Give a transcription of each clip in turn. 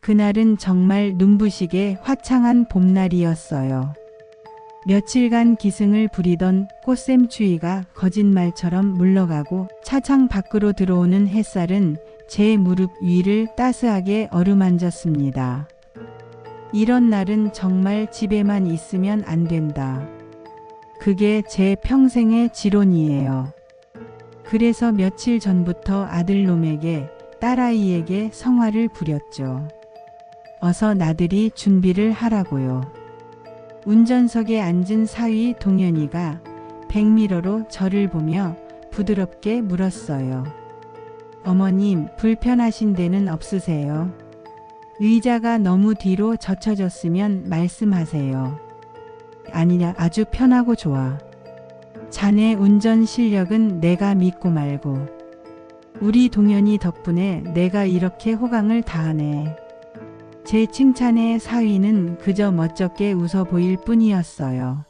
그날은 정말 눈부시게 화창한 봄날이었어요. 며칠간 기승을 부리던 꽃샘추위가 거짓말처럼 물러가고 차창 밖으로 들어오는 햇살은 제 무릎 위를 따스하게 어루만졌습니다. 이런 날은 정말 집에만 있으면 안 된다. 그게 제 평생의 지론이에요. 그래서 며칠 전부터 아들놈에게 딸아이에게 성화를 부렸죠. 어서 나들이 준비를 하라고요. 운전석에 앉은 사위 동현이가 백미러로 저를 보며 부드럽게 물었어요. 어머님, 불편하신 데는 없으세요? 의자가 너무 뒤로 젖혀졌으면 말씀하세요. 아니야, 아주 편하고 좋아. 자네 운전 실력은 내가 믿고 말고. 우리 동현이 덕분에 내가 이렇게 호강을 다하네. 제 칭찬에 사위는 그저 멋쩍게 웃어 보일 뿐이었어요.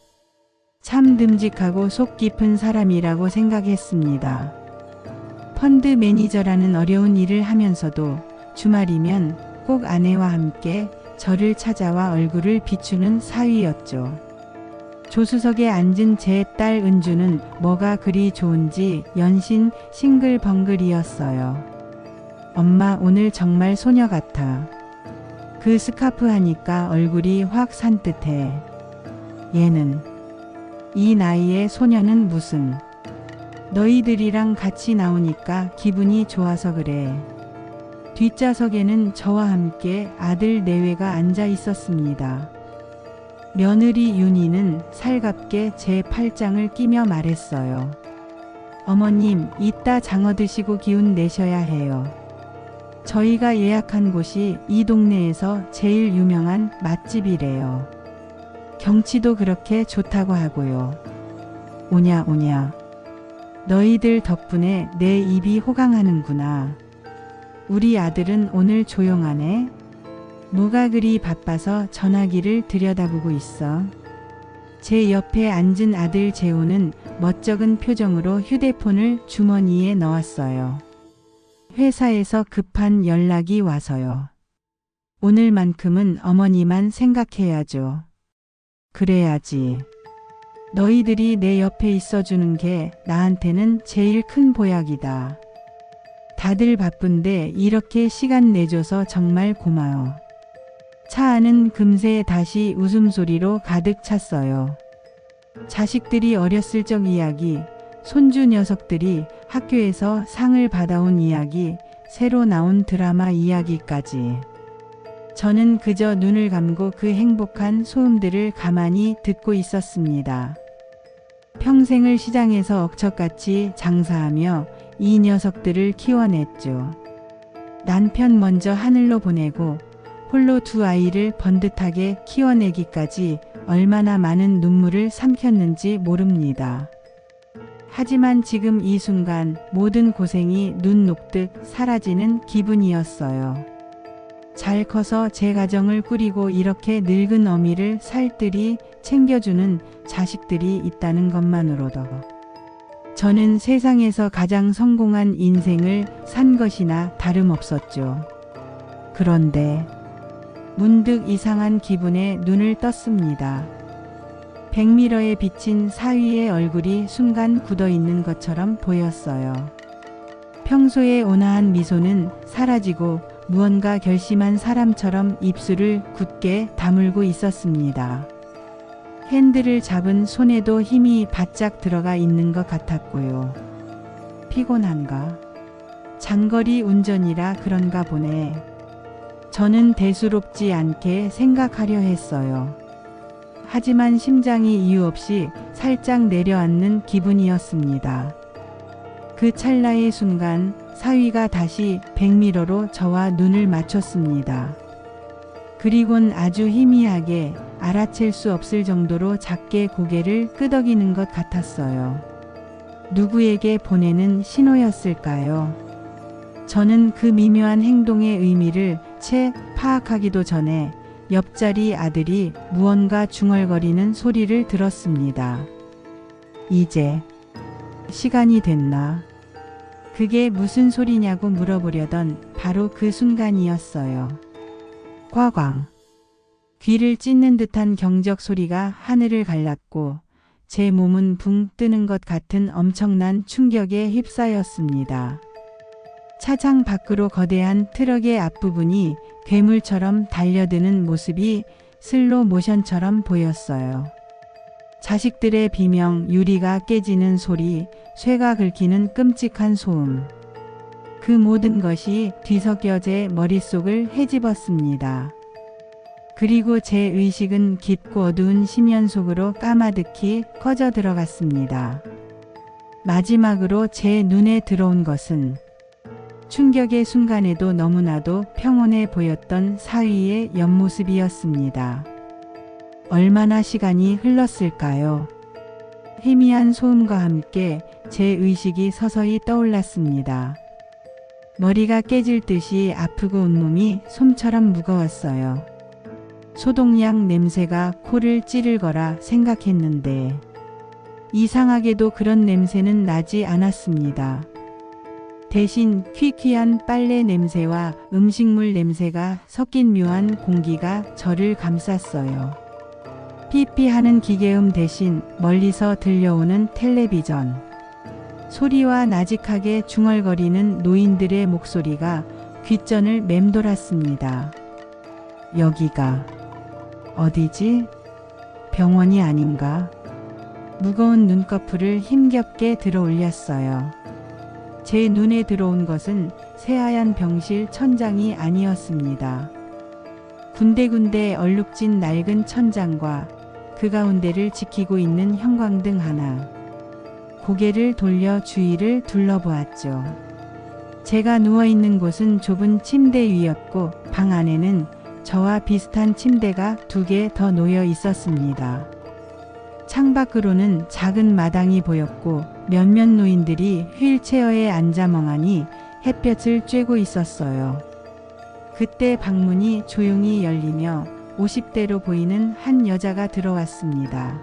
참 듬직하고 속 깊은 사람이라고 생각했습니다. 펀드 매니저라는 어려운 일을 하면서도 주말이면 꼭 아내와 함께 저를 찾아와 얼굴을 비추는 사위였죠. 조수석에 앉은 제 딸 은주는 뭐가 그리 좋은지 연신 싱글벙글이었어요. 엄마, 오늘 정말 소녀 같아. 그 스카프 하니까 얼굴이 확 산뜻해. 얘는, 이 나이에 소녀는 무슨. 너희들이랑 같이 나오니까 기분이 좋아서 그래. 뒷좌석에는 저와 함께 아들 내외가 앉아 있었습니다. 며느리 윤희는 살갑게 제 팔짱을 끼며 말했어요. 어머님, 이따 장어 드시고 기운 내셔야 해요. 저희가 예약한 곳이 이 동네에서 제일 유명한 맛집이래요. 경치도 그렇게 좋다고 하고요. 오냐 오냐. 너희들 덕분에 내 입이 호강하는구나. 우리 아들은 오늘 조용하네. 뭐가 그리 바빠서 전화기를 들여다보고 있어. 제 옆에 앉은 아들 재호는 멋쩍은 표정으로 휴대폰을 주머니에 넣었어요. 회사에서 급한 연락이 와서요. 오늘만큼은 어머니만 생각해야죠. 그래야지. 너희들이 내 옆에 있어주는 게 나한테는 제일 큰 보약이다. 다들 바쁜데 이렇게 시간 내줘서 정말 고마워. 차 안은 금세 다시 웃음소리로 가득 찼어요. 자식들이 어렸을 적 이야기, 손주 녀석들이 학교에서 상을 받아온 이야기, 새로 나온 드라마 이야기까지. 저는 그저 눈을 감고 그 행복한 소음들을 가만히 듣고 있었습니다. 평생을 시장에서 억척같이 장사하며 이 녀석들을 키워냈죠. 남편 먼저 하늘로 보내고 홀로 두 아이를 번듯하게 키워내기까지 얼마나 많은 눈물을 삼켰는지 모릅니다. 하지만 지금 이 순간 모든 고생이 눈 녹듯 사라지는 기분이었어요. 잘 커서 제 가정을 꾸리고 이렇게 늙은 어미를 살뜰히 챙겨주는 자식들이 있다는 것만으로도 저는 세상에서 가장 성공한 인생을 산 것이나 다름없었죠. 그런데 문득 이상한 기분에 눈을 떴습니다. 백미러에 비친 사위의 얼굴이 순간 굳어있는 것처럼 보였어요. 평소의 온화한 미소는 사라지고 무언가 결심한 사람처럼 입술을 굳게 다물고 있었습니다. 핸들을 잡은 손에도 힘이 바짝 들어가 있는 것 같았고요. 피곤한가? 장거리 운전이라 그런가 보네. 저는 대수롭지 않게 생각하려 했어요. 하지만 심장이 이유 없이 살짝 내려앉는 기분이었습니다. 그 찰나의 순간 사위가 다시 백미러로 저와 눈을 맞췄습니다. 그리곤 아주 희미하게 알아챌 수 없을 정도로 작게 고개를 끄덕이는 것 같았어요. 누구에게 보내는 신호였을까요? 저는 그 미묘한 행동의 의미를 채 파악하기도 전에 옆자리 아들이 무언가 중얼거리는 소리를 들었습니다. 이제 시간이 됐나? 그게 무슨 소리냐고 물어보려던 바로 그 순간이었어요. 꽝꽝. 귀를 찢는 듯한 경적 소리가 하늘을 갈랐고 제 몸은 붕 뜨는 것 같은 엄청난 충격에 휩싸였습니다. 차창 밖으로 거대한 트럭의 앞부분이 괴물처럼 달려드는 모습이 슬로 모션처럼 보였어요. 자식들의 비명, 유리가 깨지는 소리, 쇠가 긁히는 끔찍한 소음. 그 모든 것이 뒤섞여 제 머릿속을 헤집었습니다. 그리고 제 의식은 깊고 어두운 심연 속으로 까마득히 꺼져 들어갔습니다. 마지막으로 제 눈에 들어온 것은 충격의 순간에도 너무나도 평온해 보였던 사위의 옆모습이었습니다. 얼마나 시간이 흘렀을까요? 희미한 소음과 함께 제 의식이 서서히 떠올랐습니다. 머리가 깨질 듯이 아프고 온몸이 솜처럼 무거웠어요. 소독약 냄새가 코를 찌를 거라 생각했는데 이상하게도 그런 냄새는 나지 않았습니다. 대신 퀴퀴한 빨래 냄새와 음식물 냄새가 섞인 묘한 공기가 저를 감쌌어요. 피피하는 기계음 대신 멀리서 들려오는 텔레비전. 소리와 나직하게 중얼거리는 노인들의 목소리가 귓전을 맴돌았습니다. 여기가 어디지? 병원이 아닌가? 무거운 눈꺼풀을 힘겹게 들어 올렸어요. 제 눈에 들어온 것은 새하얀 병실 천장이 아니었습니다. 군데군데 얼룩진 낡은 천장과 그 가운데를 지키고 있는 형광등 하나. 고개를 돌려 주위를 둘러보았죠. 제가 누워있는 곳은 좁은 침대 위였고 방 안에는 저와 비슷한 침대가 2개 더 놓여 있었습니다. 창밖으로는 작은 마당이 보였고 몇몇 노인들이 휠체어에 앉아 멍하니 햇볕을 쬐고 있었어요. 그때 방문이 조용히 열리며 50대로 보이는 한 여자가 들어왔습니다.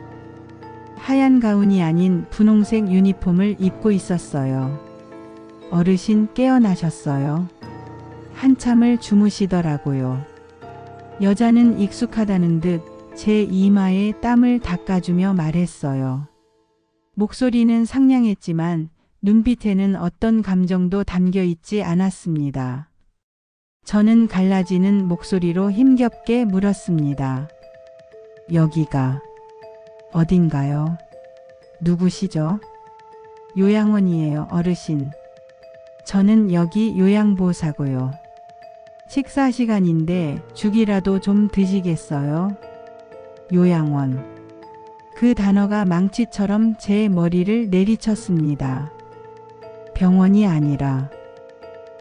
하얀 가운이 아닌 분홍색 유니폼을 입고 있었어요. 어르신 깨어나셨어요. 한참을 주무시더라고요. 여자는 익숙하다는 듯 제 이마에 땀을 닦아주며 말했어요. 목소리는 상냥했지만 눈빛에는 어떤 감정도 담겨 있지 않았습니다. 저는 갈라지는 목소리로 힘겹게 물었습니다. 여기가 어딘가요? 누구시죠? 요양원이에요, 어르신. 저는 여기 요양보호사고요. 식사 시간인데 죽이라도 좀 드시겠어요? 요양원. 그 단어가 망치처럼 제 머리를 내리쳤습니다. 병원이 아니라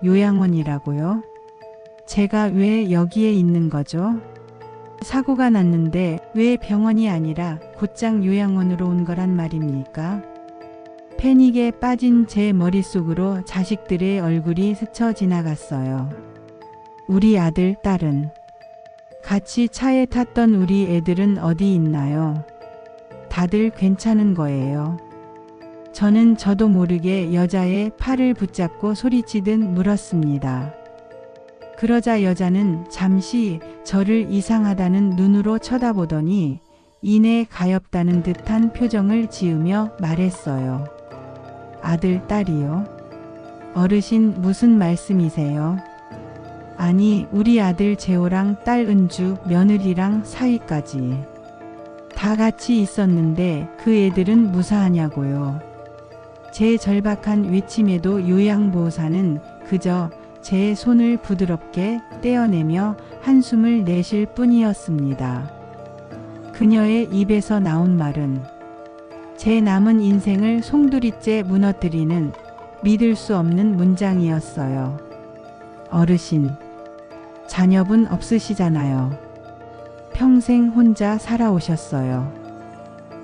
요양원이라고요? 제가 왜 여기에 있는 거죠? 사고가 났는데 왜 병원이 아니라 곧장 요양원으로 온 거란 말입니까? 패닉에 빠진 제 머릿속으로 자식들의 얼굴이 스쳐 지나갔어요. 우리 아들, 딸은? 같이 차에 탔던 우리 애들은 어디 있나요? 다들 괜찮은 거예요. 저는 저도 모르게 여자의 팔을 붙잡고 소리치듯 물었습니다. 그러자 여자는 잠시 저를 이상하다는 눈으로 쳐다보더니 이내 가엾다는 듯한 표정을 지으며 말했어요. 아들, 딸이요? 어르신 무슨 말씀이세요? 아니, 우리 아들 재호랑 딸 은주, 며느리랑 사위까지. 다 같이 있었는데 그 애들은 무사하냐고요. 제 절박한 외침에도 요양보호사는 그저 제 손을 부드럽게 떼어내며 한숨을 내쉴 뿐이었습니다. 그녀의 입에서 나온 말은 제 남은 인생을 송두리째 무너뜨리는 믿을 수 없는 문장이었어요. 어르신, 자녀분 없으시잖아요. 평생 혼자 살아오셨어요.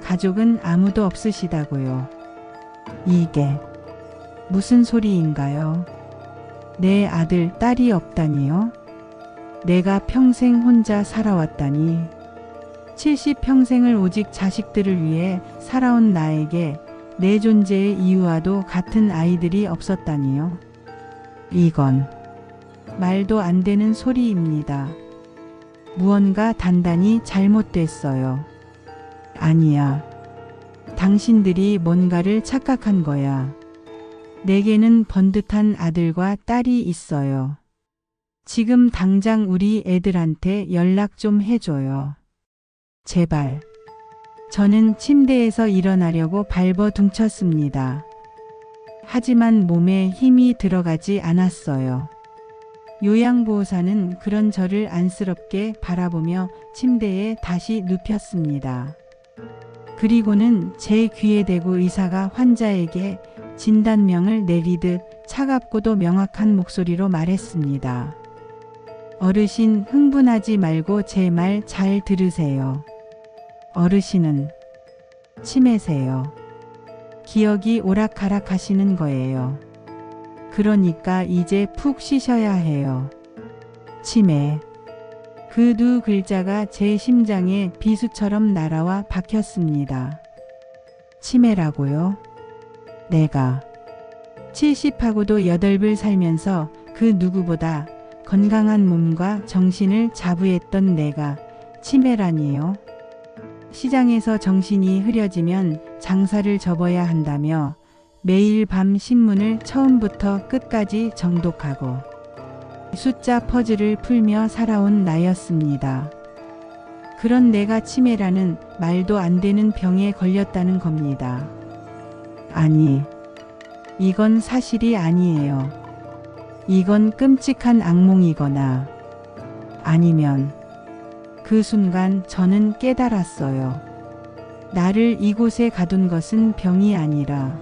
가족은 아무도 없으시다고요. 이게 무슨 소리인가요? 내 아들, 딸이 없다니요? 내가 평생 혼자 살아왔다니. 70평생을 오직 자식들을 위해 살아온 나에게 내 존재의 이유와도 같은 아이들이 없었다니요. 이건 말도 안 되는 소리입니다. 무언가 단단히 잘못됐어요. 아니야. 당신들이 뭔가를 착각한 거야. 내게는 번듯한 아들과 딸이 있어요. 지금 당장 우리 애들한테 연락 좀 해줘요. 제발. 저는 침대에서 일어나려고 발버둥쳤습니다. 하지만 몸에 힘이 들어가지 않았어요. 요양보호사는 그런 저를 안쓰럽게 바라보며 침대에 다시 눕혔습니다. 그리고는 제 귀에 대고 의사가 환자에게 진단명을 내리듯 차갑고도 명확한 목소리로 말했습니다. 어르신, 흥분하지 말고 제 말 잘 들으세요. 어르신은 치매세요. 기억이 오락가락 하시는 거예요. 그러니까 이제 푹 쉬셔야 해요. 치매. 그 두 글자가 제 심장에 비수처럼 날아와 박혔습니다. 치매라고요? 내가 70하고도 8을 살면서 그 누구보다 건강한 몸과 정신을 자부했던 내가 치매라니요? 시장에서 정신이 흐려지면 장사를 접어야 한다며 매일 밤 신문을 처음부터 끝까지 정독하고 숫자 퍼즐을 풀며 살아온 나였습니다. 그런 내가 치매라는 말도 안 되는 병에 걸렸다는 겁니다. 아니, 이건 사실이 아니에요. 이건 끔찍한 악몽이거나 아니면 그 순간 저는 깨달았어요. 나를 이곳에 가둔 것은 병이 아니라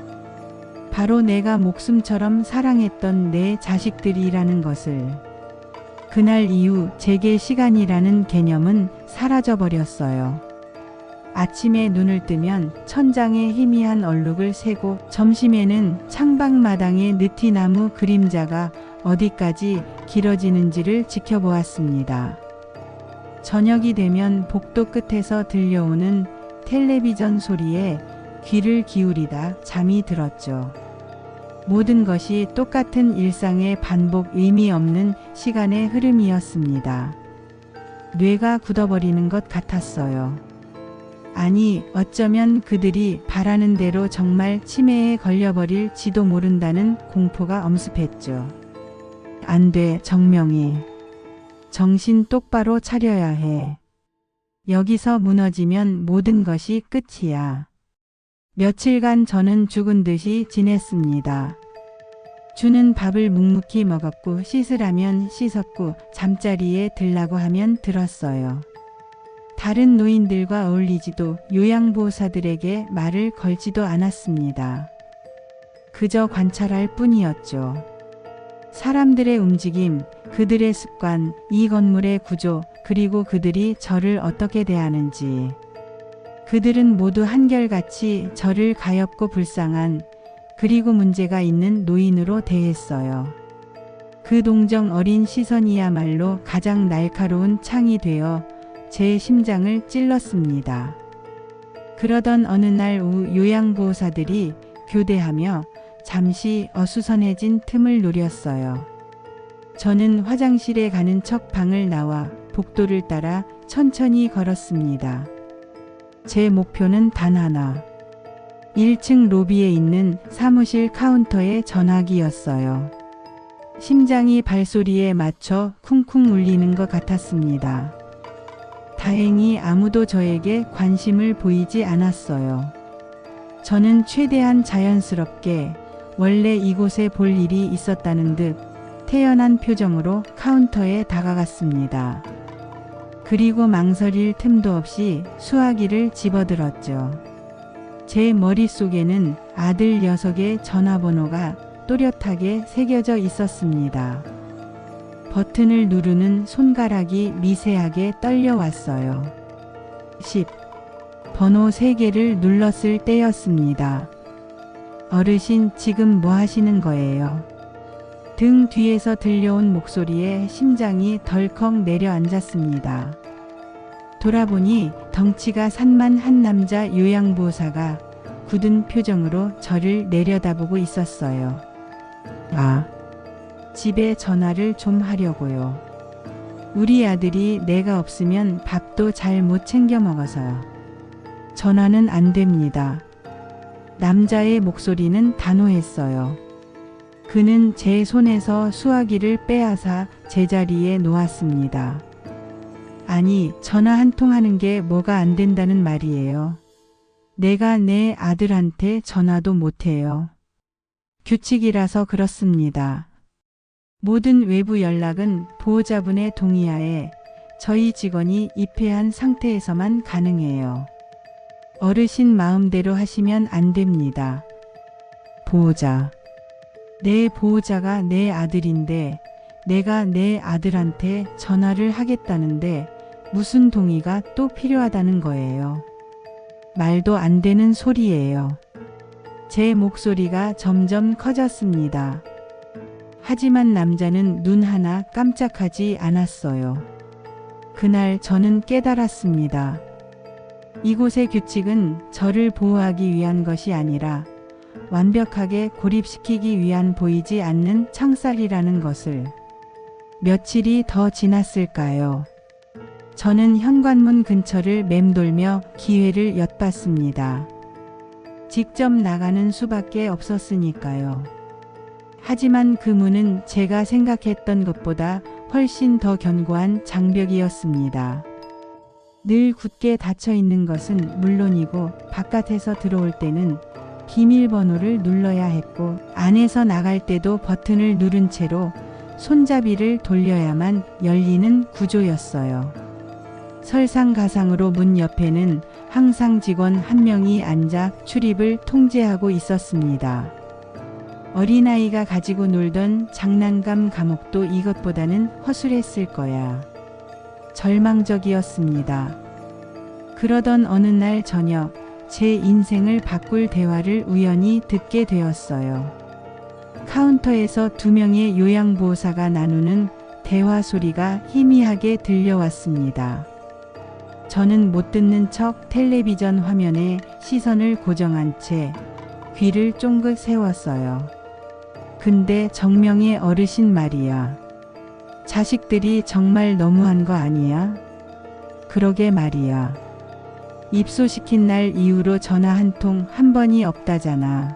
바로 내가 목숨처럼 사랑했던 내 자식들이라는 것을. 그날 이후 제게 시간이라는 개념은 사라져버렸어요. 아침에 눈을 뜨면 천장에 희미한 얼룩을 세고 점심에는 창밖마당의 느티나무 그림자가 어디까지 길어지는지를 지켜보았습니다. 저녁이 되면 복도 끝에서 들려오는 텔레비전 소리에 귀를 기울이다 잠이 들었죠. 모든 것이 똑같은 일상의 반복, 의미 없는 시간의 흐름이었습니다. 뇌가 굳어버리는 것 같았어요. 아니, 어쩌면 그들이 바라는 대로 정말 치매에 걸려버릴지도 모른다는 공포가 엄습했죠. 안 돼, 정명이. 정신 똑바로 차려야 해. 여기서 무너지면 모든 것이 끝이야. 며칠간 저는 죽은 듯이 지냈습니다. 주는 밥을 묵묵히 먹었고 씻으라면 씻었고 잠자리에 들라고 하면 들었어요. 다른 노인들과 어울리지도 요양보호사들에게 말을 걸지도 않았습니다. 그저 관찰할 뿐이었죠. 사람들의 움직임, 그들의 습관, 이 건물의 구조, 그리고 그들이 저를 어떻게 대하는지. 그들은 모두 한결같이 저를 가엾고 불쌍한, 그리고 문제가 있는 노인으로 대했어요. 그 동정 어린 시선이야말로 가장 날카로운 창이 되어 제 심장을 찔렀습니다. 그러던 어느 날 오후 요양보호사들이 교대하며 잠시 어수선해진 틈을 노렸어요. 저는 화장실에 가는 척 방을 나와 복도를 따라 천천히 걸었습니다. 제 목표는 단 하나. 1층 로비에 있는 사무실 카운터의 전화기였어요. 심장이 발소리에 맞춰 쿵쿵 울리는 것 같았습니다. 다행히 아무도 저에게 관심을 보이지 않았어요. 저는 최대한 자연스럽게 원래 이곳에 볼 일이 있었다는 듯 태연한 표정으로 카운터에 다가갔습니다. 그리고 망설일 틈도 없이 수화기를 집어들었죠. 제 머릿속에는 아들 녀석의 전화번호가 또렷하게 새겨져 있었습니다. 버튼을 누르는 손가락이 미세하게 떨려왔어요. 10. 번호 3개를 눌렀을 때였습니다. 어르신, 지금 뭐 하시는 거예요? 등 뒤에서 들려온 목소리에 심장이 덜컥 내려앉았습니다. 돌아보니 덩치가 산만한 남자 요양보호사가 굳은 표정으로 저를 내려다보고 있었어요. 아, 집에 전화를 좀 하려고요. 우리 아들이 내가 없으면 밥도 잘 못 챙겨 먹어서요. 전화는 안 됩니다. 남자의 목소리는 단호했어요. 그는 제 손에서 수화기를 빼앗아 제자리에 놓았습니다. 아니, 전화 한 통 하는 게 뭐가 안 된다는 말이에요. 내가 내 아들한테 전화도 못 해요. 규칙이라서 그렇습니다. 모든 외부 연락은 보호자분의 동의하에 저희 직원이 입회한 상태에서만 가능해요. 어르신 마음대로 하시면 안 됩니다. 보호자. 내 보호자가 내 아들인데 내가 내 아들한테 전화를 하겠다는데 무슨 동의가 또 필요하다는 거예요. 말도 안 되는 소리예요. 제 목소리가 점점 커졌습니다. 하지만 남자는 눈 하나 깜짝하지 않았어요. 그날 저는 깨달았습니다. 이곳의 규칙은 저를 보호하기 위한 것이 아니라 완벽하게 고립시키기 위한 보이지 않는 창살이라는 것을. 며칠이 더 지났을까요? 저는 현관문 근처를 맴돌며 기회를 엿봤습니다. 직접 나가는 수밖에 없었으니까요. 하지만 그 문은 제가 생각했던 것보다 훨씬 더 견고한 장벽이었습니다. 늘 굳게 닫혀 있는 것은 물론이고 바깥에서 들어올 때는 비밀번호를 눌러야 했고 안에서 나갈 때도 버튼을 누른 채로 손잡이를 돌려야만 열리는 구조였어요. 설상가상으로 문 옆에는 항상 직원 한 명이 앉아 출입을 통제하고 있었습니다. 어린아이가 가지고 놀던 장난감 감옥도 이것보다는 허술했을 거야. 절망적이었습니다. 그러던 어느 날 저녁, 제 인생을 바꿀 대화를 우연히 듣게 되었어요. 카운터에서 2명의 요양보호사가 나누는 대화 소리가 희미하게 들려왔습니다. 저는 못 듣는 척 텔레비전 화면에 시선을 고정한 채 귀를 쫑긋 세웠어요. 근데 정명의 어르신 말이야. 자식들이 정말 너무한 거 아니야? 그러게 말이야. 입소시킨 날 이후로 전화 한 통 한 번이 없다잖아.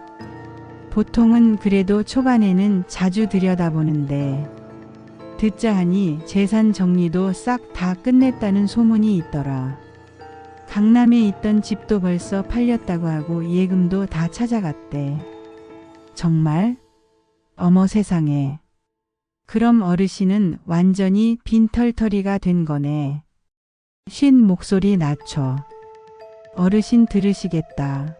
보통은 그래도 초반에는 자주 들여다보는데 듣자 하니 재산 정리도 싹 다 끝냈다는 소문이 있더라. 강남에 있던 집도 벌써 팔렸다고 하고 예금도 다 찾아갔대. 정말? 어머 세상에. 그럼 어르신은 완전히 빈털터리가 된 거네. 쉰 목소리 낮춰. 어르신 들으시겠다.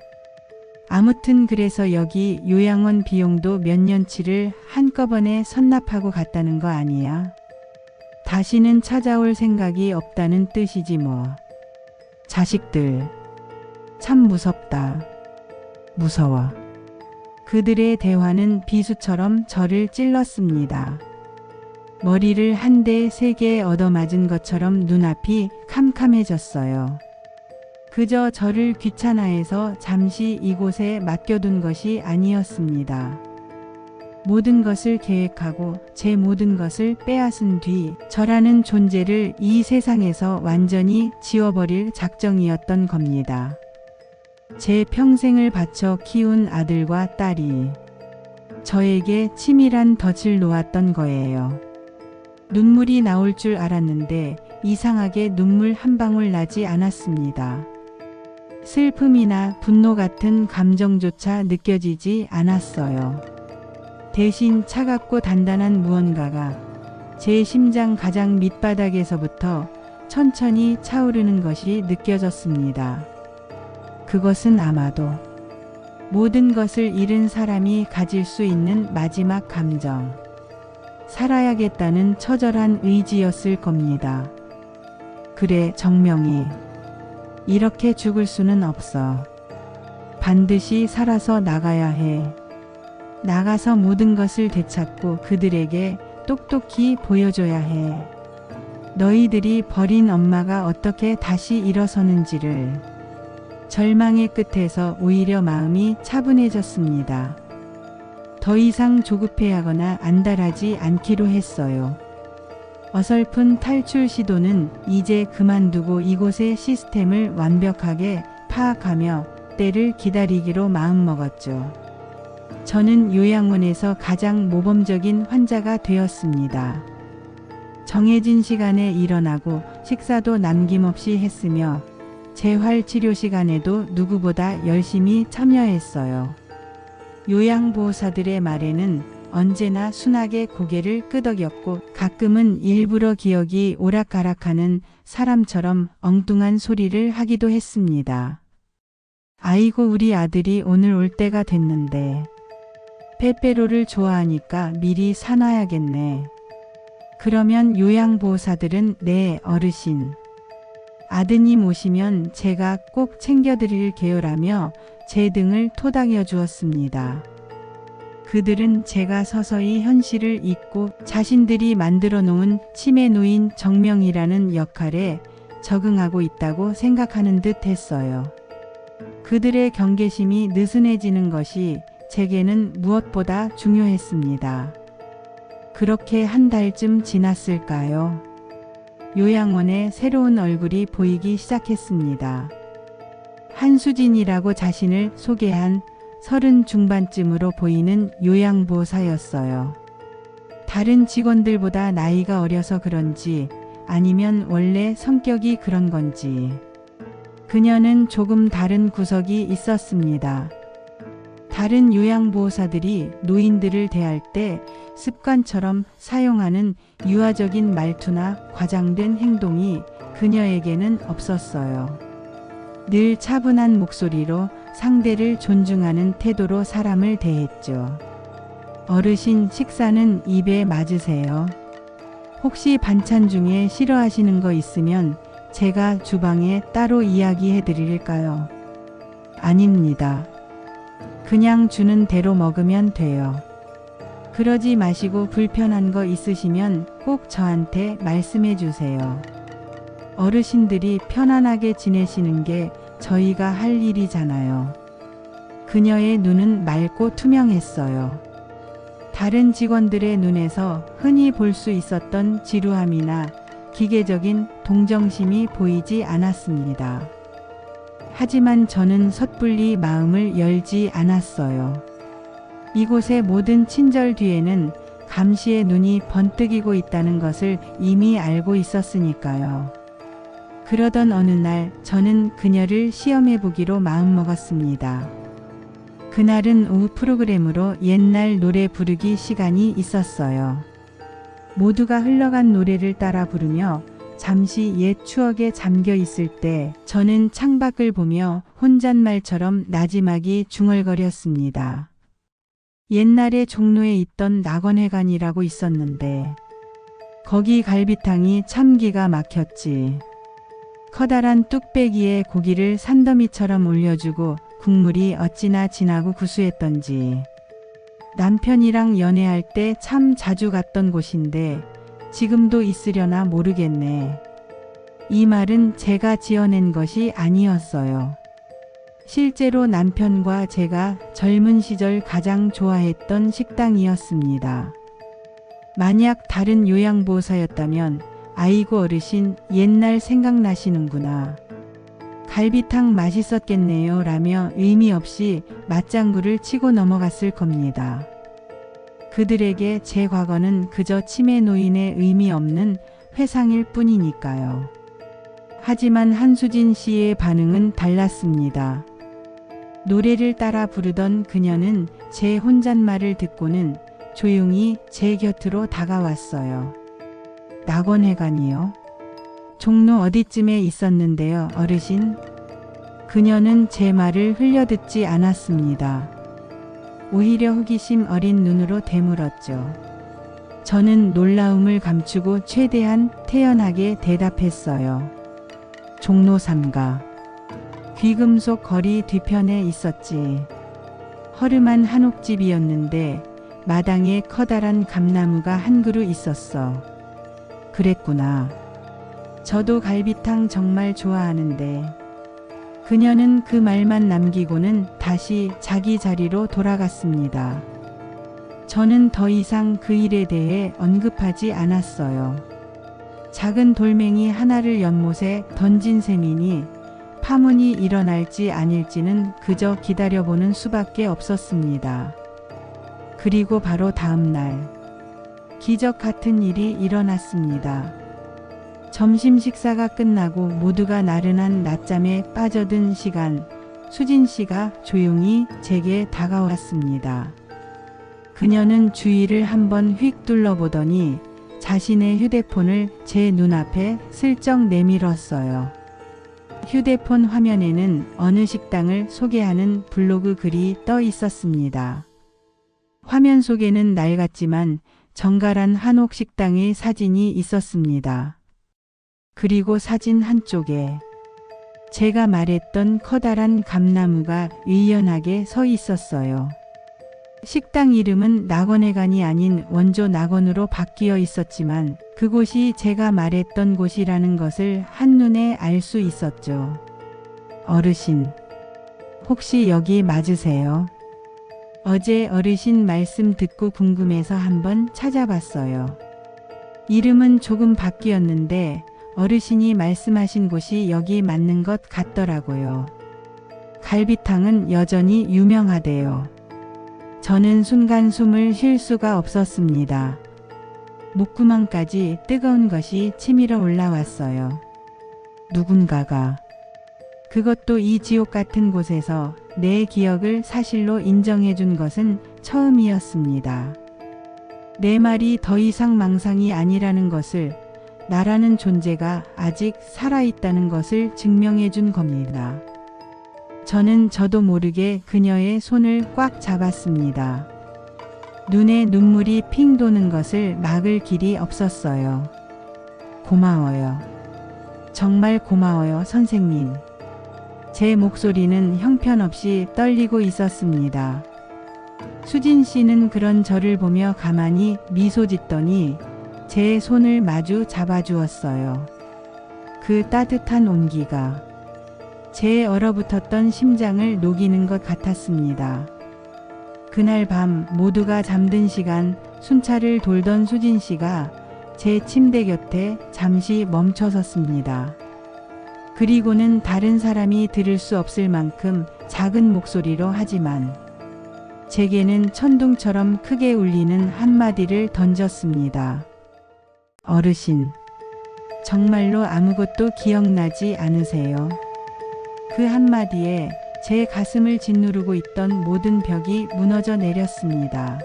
아무튼 그래서 여기 요양원 비용도 몇 년치를 한꺼번에 선납하고 갔다는 거 아니야? 다시는 찾아올 생각이 없다는 뜻이지 뭐. 자식들. 참 무섭다. 무서워. 그들의 대화는 비수처럼 저를 찔렀습니다. 머리를 한 대 세게 얻어맞은 것처럼 눈앞이 캄캄해졌어요. 그저 저를 귀찮아해서 잠시 이곳에 맡겨둔 것이 아니었습니다. 모든 것을 계획하고 제 모든 것을 빼앗은 뒤 저라는 존재를 이 세상에서 완전히 지워버릴 작정이었던 겁니다. 제 평생을 바쳐 키운 아들과 딸이 저에게 치밀한 덫을 놓았던 거예요. 눈물이 나올 줄 알았는데 이상하게 눈물 한 방울 나지 않았습니다. 슬픔이나 분노 같은 감정조차 느껴지지 않았어요. 대신 차갑고 단단한 무언가가 제 심장 가장 밑바닥에서부터 천천히 차오르는 것이 느껴졌습니다. 그것은 아마도 모든 것을 잃은 사람이 가질 수 있는 마지막 감정, 살아야겠다는 처절한 의지였을 겁니다. 그래, 정명이. 이렇게 죽을 수는 없어. 반드시 살아서 나가야 해. 나가서 모든 것을 되찾고 그들에게 똑똑히 보여줘야 해. 너희들이 버린 엄마가 어떻게 다시 일어서는지를. 절망의 끝에서 오히려 마음이 차분해졌습니다. 더 이상 조급해하거나 안달하지 않기로 했어요. 어설픈 탈출 시도는 이제 그만두고 이곳의 시스템을 완벽하게 파악하며 때를 기다리기로 마음먹었죠. 저는 요양원에서 가장 모범적인 환자가 되었습니다. 정해진 시간에 일어나고 식사도 남김없이 했으며 재활 치료 시간에도 누구보다 열심히 참여했어요. 요양보호사들의 말에는 언제나 순하게 고개를 끄덕였고 가끔은 일부러 기억이 오락가락하는 사람처럼 엉뚱한 소리를 하기도 했습니다. 아이고, 우리 아들이 오늘 올 때가 됐는데 빼빼로를 좋아하니까 미리 사놔야겠네. 그러면 요양보호사들은 네, 어르신. 아드님 오시면 제가 꼭 챙겨드릴게요라며 제 등을 토닥여 주었습니다. 그들은 제가 서서히 현실을 잊고 자신들이 만들어 놓은 치매 노인 정명이라는 역할에 적응하고 있다고 생각하는 듯 했어요. 그들의 경계심이 느슨해지는 것이 제게는 무엇보다 중요했습니다. 그렇게 한 달쯤 지났을까요? 요양원에 새로운 얼굴이 보이기 시작했습니다. 한수진이라고 자신을 소개한 30 중반쯤으로 보이는 요양보호사였어요. 다른 직원들보다 나이가 어려서 그런지 아니면 원래 성격이 그런 건지 그녀는 조금 다른 구석이 있었습니다. 다른 요양보호사들이 노인들을 대할 때 습관처럼 사용하는 유아적인 말투나 과장된 행동이 그녀에게는 없었어요. 늘 차분한 목소리로 상대를 존중하는 태도로 사람을 대했죠. 어르신, 식사는 입에 맞으세요. 혹시 반찬 중에 싫어하시는 거 있으면 제가 주방에 따로 이야기해 드릴까요? 아닙니다. 그냥 주는 대로 먹으면 돼요. 그러지 마시고 불편한 거 있으시면 꼭 저한테 말씀해 주세요. 어르신들이 편안하게 지내시는 게 저희가 할 일이잖아요. 그녀의 눈은 맑고 투명했어요. 다른 직원들의 눈에서 흔히 볼 수 있었던 지루함이나 기계적인 동정심이 보이지 않았습니다. 하지만 저는 섣불리 마음을 열지 않았어요. 이곳의 모든 친절 뒤에는 감시의 눈이 번뜩이고 있다는 것을 이미 알고 있었으니까요. 그러던 어느 날 저는 그녀를 시험해 보기로 마음먹었습니다. 그날은 오후 프로그램으로 옛날 노래 부르기 시간이 있었어요. 모두가 흘러간 노래를 따라 부르며 잠시 옛 추억에 잠겨 있을 때 저는 창밖을 보며 혼잣말처럼 나지막이 중얼거렸습니다. 옛날에 종로에 있던 낙원회관이라고 있었는데 거기 갈비탕이 참 기가 막혔지. 커다란 뚝배기에 고기를 산더미처럼 올려주고 국물이 어찌나 진하고 구수했던지. 남편이랑 연애할 때 참 자주 갔던 곳인데 지금도 있으려나 모르겠네. 이 말은 제가 지어낸 것이 아니었어요. 실제로 남편과 제가 젊은 시절 가장 좋아했던 식당이었습니다. 만약 다른 요양보호사였다면 아이고 어르신 옛날 생각나시는구나. 갈비탕 맛있었겠네요 라며 의미 없이 맞장구를 치고 넘어갔을 겁니다. 그들에게 제 과거는 그저 치매 노인의 의미 없는 회상일 뿐이니까요. 하지만 한수진 씨의 반응은 달랐습니다. 노래를 따라 부르던 그녀는 제 혼잣말을 듣고는 조용히 제 곁으로 다가왔어요. 낙원회관이요? 종로 어디쯤에 있었는데요, 어르신? 그녀는 제 말을 흘려듣지 않았습니다. 오히려 호기심 어린 눈으로 되물었죠. 저는 놀라움을 감추고 최대한 태연하게 대답했어요. 종로 3가. 귀금속 거리 뒤편에 있었지. 허름한 한옥집이었는데 마당에 커다란 감나무가 한 그루 있었어. 그랬구나. 저도 갈비탕 정말 좋아하는데. 그녀는 그 말만 남기고는 다시 자기 자리로 돌아갔습니다. 저는 더 이상 그 일에 대해 언급하지 않았어요. 작은 돌멩이 하나를 연못에 던진 셈이니 파문이 일어날지 아닐지는 그저 기다려보는 수밖에 없었습니다. 그리고 바로 다음 날 기적 같은 일이 일어났습니다. 점심 식사가 끝나고 모두가 나른한 낮잠에 빠져든 시간, 수진 씨가 조용히 제게 다가왔습니다. 그녀는 주위를 한번 휙 둘러보더니 자신의 휴대폰을 제 눈앞에 슬쩍 내밀었어요. 휴대폰 화면에는 어느 식당을 소개하는 블로그 글이 떠 있었습니다. 화면 속에는 낡았지만 정갈한 한옥 식당의 사진이 있었습니다. 그리고 사진 한쪽에 제가 말했던 커다란 감나무가 의연하게 서 있었어요. 식당 이름은 낙원회관이 아닌 원조 낙원으로 바뀌어 있었지만 그곳이 제가 말했던 곳이라는 것을 한눈에 알 수 있었죠. 어르신, 혹시 여기 맞으세요? 어제 어르신 말씀 듣고 궁금해서 한번 찾아봤어요. 이름은 조금 바뀌었는데 어르신이 말씀하신 곳이 여기 맞는 것 같더라고요. 갈비탕은 여전히 유명하대요. 저는 순간 숨을 쉴 수가 없었습니다. 목구멍까지 뜨거운 것이 치밀어 올라왔어요. 누군가가, 그것도 이 지옥 같은 곳에서 내 기억을 사실로 인정해 준 것은 처음이었습니다. 내 말이 더 이상 망상이 아니라는 것을, 나라는 존재가 아직 살아있다는 것을 증명해 준 겁니다. 저는 저도 모르게 그녀의 손을 꽉 잡았습니다. 눈에 눈물이 핑 도는 것을 막을 길이 없었어요. 고마워요. 정말 고마워요, 선생님. 제 목소리는 형편없이 떨리고 있었습니다. 수진 씨는 그런 저를 보며 가만히 미소 짓더니 제 손을 마주 잡아주었어요. 그 따뜻한 온기가 제 얼어붙었던 심장을 녹이는 것 같았습니다. 그날 밤 모두가 잠든 시간 순찰을 돌던 수진 씨가 제 침대 곁에 잠시 멈춰섰습니다. 그리고는 다른 사람이 들을 수 없을 만큼 작은 목소리로 하지만 제게는 천둥처럼 크게 울리는 한마디를 던졌습니다. 어르신, 정말로 아무것도 기억나지 않으세요? 그 한마디에 제 가슴을 짓누르고 있던 모든 벽이 무너져 내렸습니다.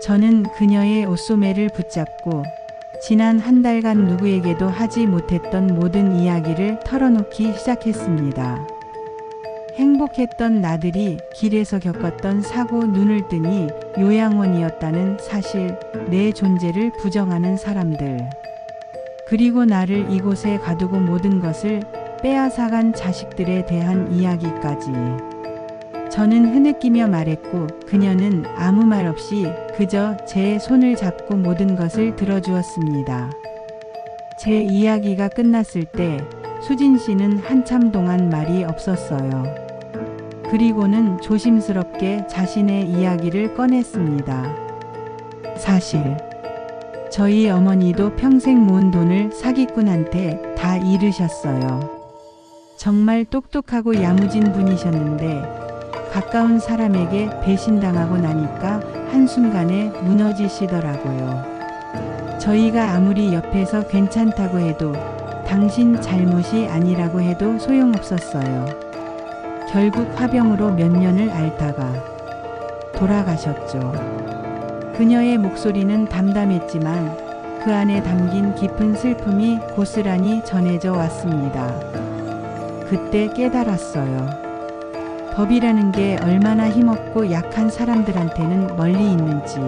저는 그녀의 옷소매를 붙잡고 지난 한 달간 누구에게도 하지 못했던 모든 이야기를 털어놓기 시작했습니다. 행복했던 나들이, 길에서 겪었던 사고, 눈을 뜨니 요양원이었다는 사실, 내 존재를 부정하는 사람들, 그리고 나를 이곳에 가두고 모든 것을 빼앗아간 자식들에 대한 이야기까지. 저는 흐느끼며 말했고 그녀는 아무 말 없이 그저 제 손을 잡고 모든 것을 들어주었습니다. 제 이야기가 끝났을 때 수진 씨는 한참 동안 말이 없었어요. 그리고는 조심스럽게 자신의 이야기를 꺼냈습니다. 사실 저희 어머니도 평생 모은 돈을 사기꾼한테 다 잃으셨어요. 정말 똑똑하고 야무진 분이셨는데 가까운 사람에게 배신당하고 나니까 한순간에 무너지시더라고요. 저희가 아무리 옆에서 괜찮다고 해도 당신 잘못이 아니라고 해도 소용없었어요. 결국 화병으로 몇 년을 앓다가 돌아가셨죠. 그녀의 목소리는 담담했지만 그 안에 담긴 깊은 슬픔이 고스란히 전해져 왔습니다. 그때 깨달았어요. 법이라는 게 얼마나 힘없고 약한 사람들한테는 멀리 있는지.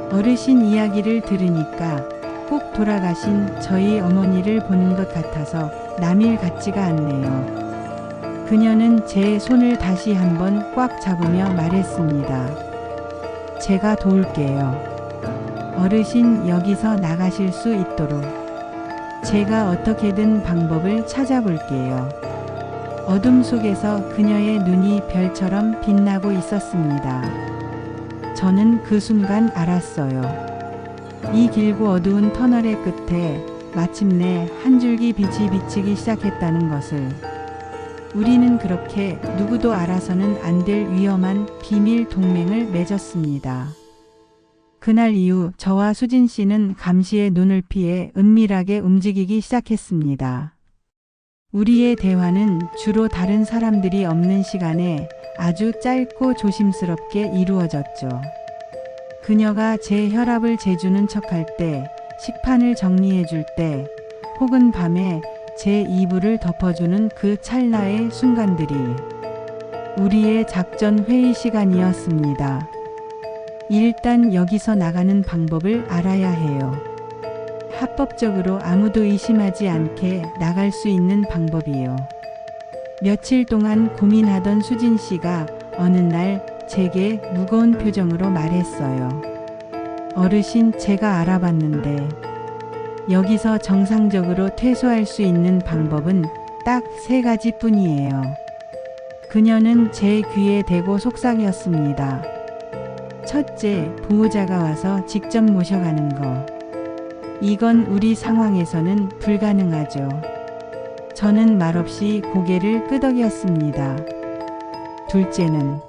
어르신 이야기를 들으니까 꼭 돌아가신 저희 어머니를 보는 것 같아서 남일 같지가 않네요. 그녀는 제 손을 다시 한번 꽉 잡으며 말했습니다. 제가 도울게요. 어르신 여기서 나가실 수 있도록. 제가 어떻게든 방법을 찾아볼게요. 어둠 속에서 그녀의 눈이 별처럼 빛나고 있었습니다. 저는 그 순간 알았어요. 이 길고 어두운 터널의 끝에 마침내 한 줄기 빛이 비치기 시작했다는 것을. 우리는 그렇게 누구도 알아서는 안 될 위험한 비밀 동맹을 맺었습니다. 그날 이후 저와 수진 씨는 감시의 눈을 피해 은밀하게 움직이기 시작했습니다. 우리의 대화는 주로 다른 사람들이 없는 시간에 아주 짧고 조심스럽게 이루어졌죠. 그녀가 제 혈압을 재주는 척할 때, 식판을 정리해 줄 때, 혹은 밤에 제 이불을 덮어주는 그 찰나의 순간들이 우리의 작전 회의 시간이었습니다. 일단 여기서 나가는 방법을 알아야 해요. 합법적으로 아무도 의심하지 않게 나갈 수 있는 방법이요. 며칠 동안 고민하던 수진 씨가 어느 날 제게 무거운 표정으로 말했어요. 어르신, 제가 알아봤는데 여기서 정상적으로 퇴소할 수 있는 방법은 딱 3가지 뿐이에요. 그녀는 제 귀에 대고 속삭였습니다. 첫째, 보호자가 와서 직접 모셔가는 거. 이건 우리 상황에서는 불가능하죠. 저는 말없이 고개를 끄덕였습니다. 둘째는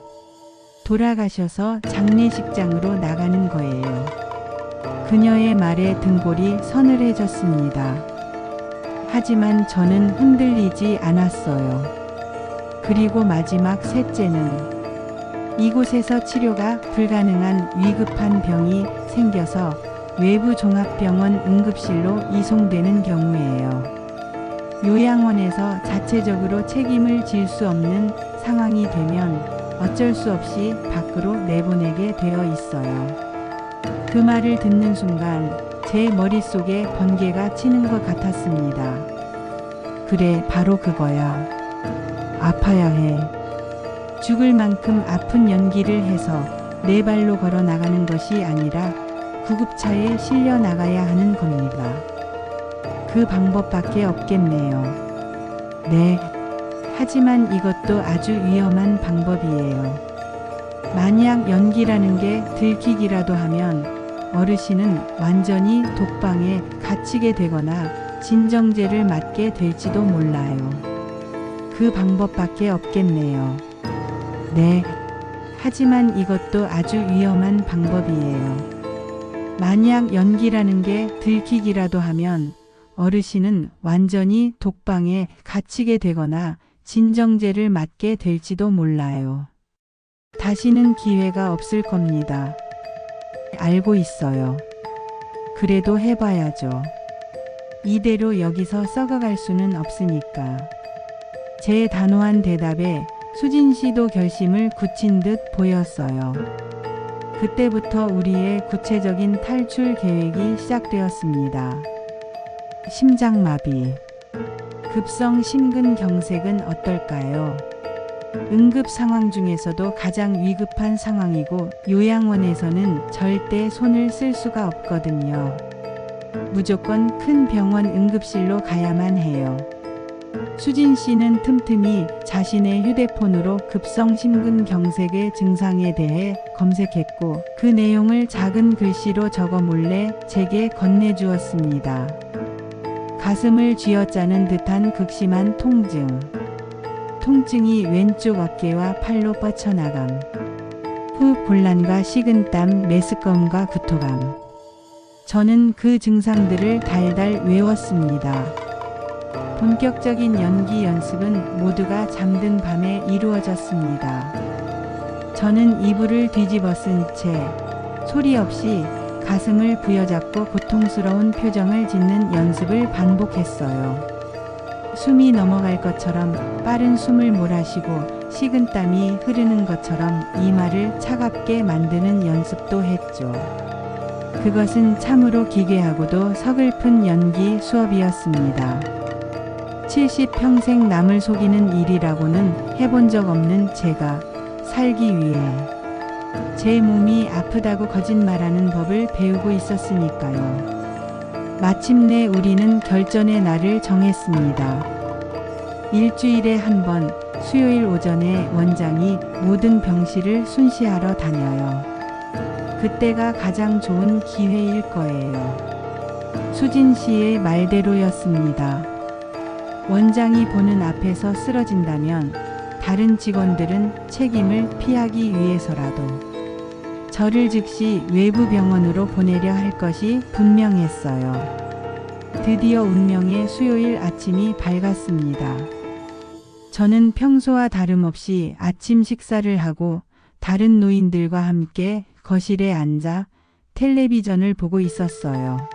돌아가셔서 장례식장으로 나가는 거예요. 그녀의 말에 등골이 서늘해졌습니다. 하지만 저는 흔들리지 않았어요. 그리고 마지막 셋째는 이곳에서 치료가 불가능한 위급한 병이 생겨서 외부 종합병원 응급실로 이송되는 경우예요. 요양원에서 자체적으로 책임을 질 수 없는 상황이 되면 어쩔 수 없이 밖으로 내보내게 되어 있어요. 그 말을 듣는 순간 제 머릿속에 번개가 치는 것 같았습니다. 그래, 바로 그거야. 아파야 해. 죽을 만큼 아픈 연기를 해서 내 발로 걸어 나가는 것이 아니라 구급차에 실려 나가야 하는 겁니다. 그 방법밖에 없겠네요. 네. 하지만 이것도 아주 위험한 방법이에요. 만약 연기라는 게 들키기라도 하면 어르신은 완전히 독방에 갇히게 되거나 진정제를 맞게 될지도 몰라요. 그 방법밖에 없겠네요. 네. 하지만 이것도 아주 위험한 방법이에요. 만약 연기라는 게 들키기라도 하면 어르신은 완전히 독방에 갇히게 되거나 진정제를 맞게 될지도 몰라요. 다시는 기회가 없을 겁니다. 알고 있어요. 그래도 해봐야죠. 이대로 여기서 썩어갈 수는 없으니까. 제 단호한 대답에 수진 씨도 결심을 굳힌 듯 보였어요. 그때부터 우리의 구체적인 탈출 계획이 시작되었습니다. 심장마비. 급성 심근경색은 어떨까요? 응급 상황 중에서도 가장 위급한 상황이고 요양원에서는 절대 손을 쓸 수가 없거든요. 무조건 큰 병원 응급실로 가야만 해요. 수진 씨는 틈틈이 자신의 휴대폰으로 급성 심근경색의 증상에 대해 검색했고 그 내용을 작은 글씨로 적어 몰래 제게 건네주었습니다. 가슴을 쥐어짜는 듯한 극심한 통증. 통증이 왼쪽 어깨와 팔로 뻗쳐나감. 호흡 곤란과 식은땀, 메스꺼움과 구토감. 저는 그 증상들을 달달 외웠습니다. 본격적인 연기 연습은 모두가 잠든 밤에 이루어졌습니다. 저는 이불을 뒤집어 쓴 채 소리 없이 가슴을 부여잡고 고통스러운 표정을 짓는 연습을 반복했어요. 숨이 넘어갈 것처럼 빠른 숨을 몰아쉬고 식은땀이 흐르는 것처럼 이마를 차갑게 만드는 연습도 했죠. 그것은 참으로 기괴하고도 서글픈 연기 수업이었습니다. 70평생 남을 속이는 일이라고는 해본 적 없는 제가 살기 위해 제 몸이 아프다고 거짓말하는 법을 배우고 있었으니까요. 마침내 우리는 결전의 날을 정했습니다. 일주일에 한 번 수요일 오전에 원장이 모든 병실을 순시하러 다녀요. 그때가 가장 좋은 기회일 거예요. 수진 씨의 말대로였습니다. 원장이 보는 앞에서 쓰러진다면 다른 직원들은 책임을 피하기 위해서라도 저를 즉시 외부 병원으로 보내려 할 것이 분명했어요. 드디어 운명의 수요일 아침이 밝았습니다. 저는 평소와 다름없이 아침 식사를 하고 다른 노인들과 함께 거실에 앉아 텔레비전을 보고 있었어요.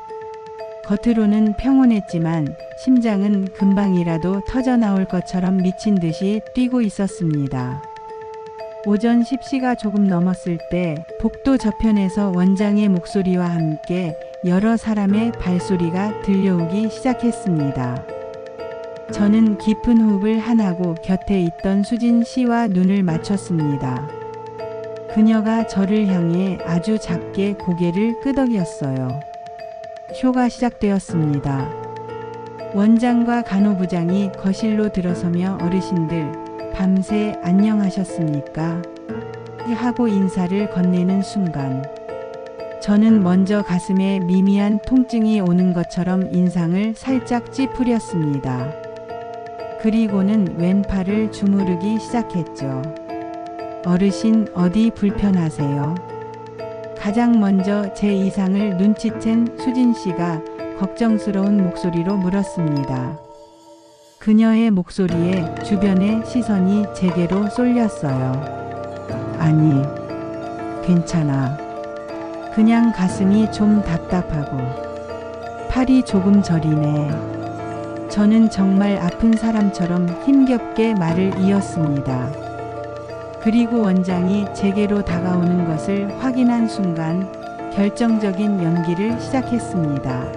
겉으로는 평온했지만 심장은 금방이라도 터져나올 것처럼 미친 듯이 뛰고 있었습니다. 오전 10시가 조금 넘었을 때 복도 저편에서 원장의 목소리와 함께 여러 사람의 발소리가 들려오기 시작했습니다. 저는 깊은 호흡을 하고 곁에 있던 수진 씨와 눈을 맞췄습니다. 그녀가 저를 향해 아주 작게 고개를 끄덕였어요. 쇼가 시작되었습니다. 원장과 간호부장이 거실로 들어서며 어르신들, 밤새 안녕하셨습니까? 하고 인사를 건네는 순간 저는 먼저 가슴에 미미한 통증이 오는 것처럼 인상을 살짝 찌푸렸습니다. 그리고는 왼팔을 주무르기 시작했죠. 어르신 어디 불편하세요? 가장 먼저 제 이상을 눈치챈 수진 씨가 걱정스러운 목소리로 물었습니다. 그녀의 목소리에 주변의 시선이 제게로 쏠렸어요. 아니, 괜찮아. 그냥 가슴이 좀 답답하고 팔이 조금 저리네. 저는 정말 아픈 사람처럼 힘겹게 말을 이었습니다. 그리고 원장이 제게로 다가오는 것을 확인한 순간 결정적인 연기를 시작했습니다.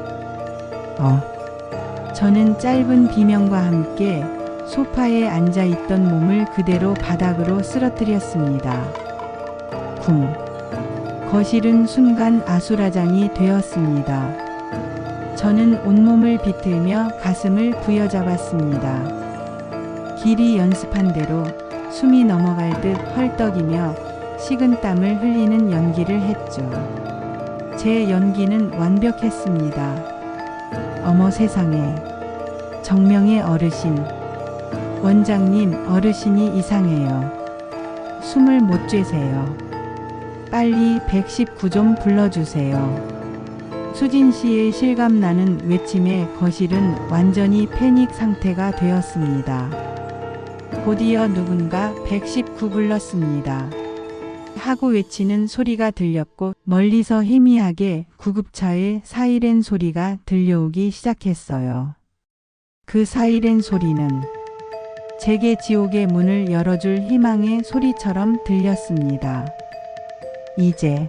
저는 짧은 비명과 함께 소파에 앉아 있던 몸을 그대로 바닥으로 쓰러뜨렸습니다. 쿵. 거실은 순간 아수라장이 되었습니다. 저는 온몸을 비틀며 가슴을 부여잡았습니다. 길이 연습한 대로 숨이 넘어갈 듯 헐떡이며 식은땀을 흘리는 연기를 했죠. 제 연기는 완벽했습니다. 어머 세상에. 정명의 어르신. 원장님, 어르신이 이상해요. 숨을 못 쬐세요. 빨리 119 좀 불러주세요. 수진 씨의 실감나는 외침에 거실은 완전히 패닉 상태가 되었습니다. 곧이어 누군가 119 불렀습니다. 하고 외치는 소리가 들렸고 멀리서 희미하게 구급차의 사이렌 소리가 들려오기 시작했어요. 그 사이렌 소리는 제게 지옥의 문을 열어줄 희망의 소리처럼 들렸습니다. 이제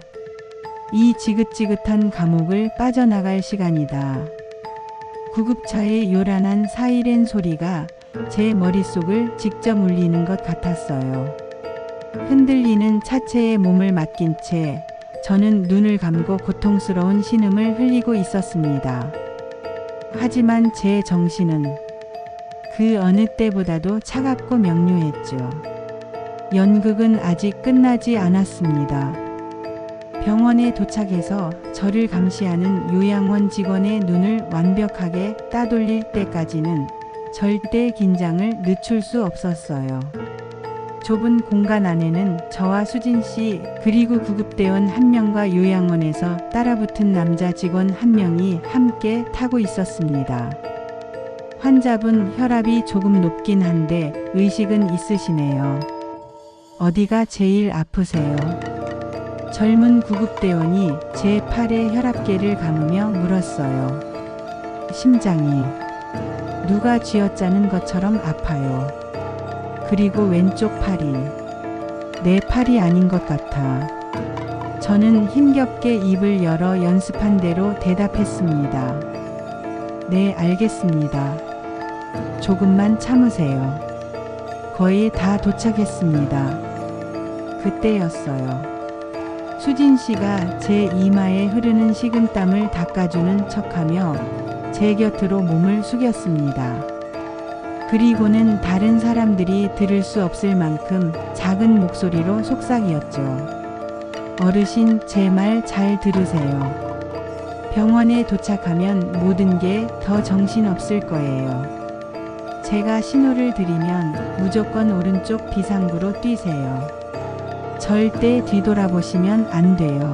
이 지긋지긋한 감옥을 빠져나갈 시간이다. 구급차의 요란한 사이렌 소리가 제 머릿속을 직접 울리는 것 같았어요. 흔들리는 차체에 몸을 맡긴 채 저는 눈을 감고 고통스러운 신음을 흘리고 있었습니다. 하지만 제 정신은 그 어느 때보다도 차갑고 명료했죠. 연극은 아직 끝나지 않았습니다. 병원에 도착해서 저를 감시하는 요양원 직원의 눈을 완벽하게 따돌릴 때까지는 절대 긴장을 늦출 수 없었어요. 좁은 공간 안에는 저와 수진 씨 그리고 구급대원 한 명과 요양원에서 따라붙은 남자 직원 한 명이 함께 타고 있었습니다. 환자분 혈압이 조금 높긴 한데 의식은 있으시네요. 어디가 제일 아프세요? 젊은 구급대원이 제 팔에 혈압계를 감으며 물었어요. 심장이 누가 쥐어짜는 것처럼 아파요. 그리고 왼쪽 팔이 내 팔이 아닌 것 같아. 저는 힘겹게 입을 열어 연습한 대로 대답했습니다. 네, 알겠습니다. 조금만 참으세요. 거의 다 도착했습니다. 그때였어요. 수진 씨가 제 이마에 흐르는 식은땀을 닦아주는 척하며 제 곁으로 몸을 숙였습니다. 그리고는 다른 사람들이 들을 수 없을 만큼 작은 목소리로 속삭였죠. 어르신, 제 말 잘 들으세요. 병원에 도착하면 모든 게 더 정신없을 거예요. 제가 신호를 드리면 무조건 오른쪽 비상구로 뛰세요. 절대 뒤돌아보시면 안 돼요.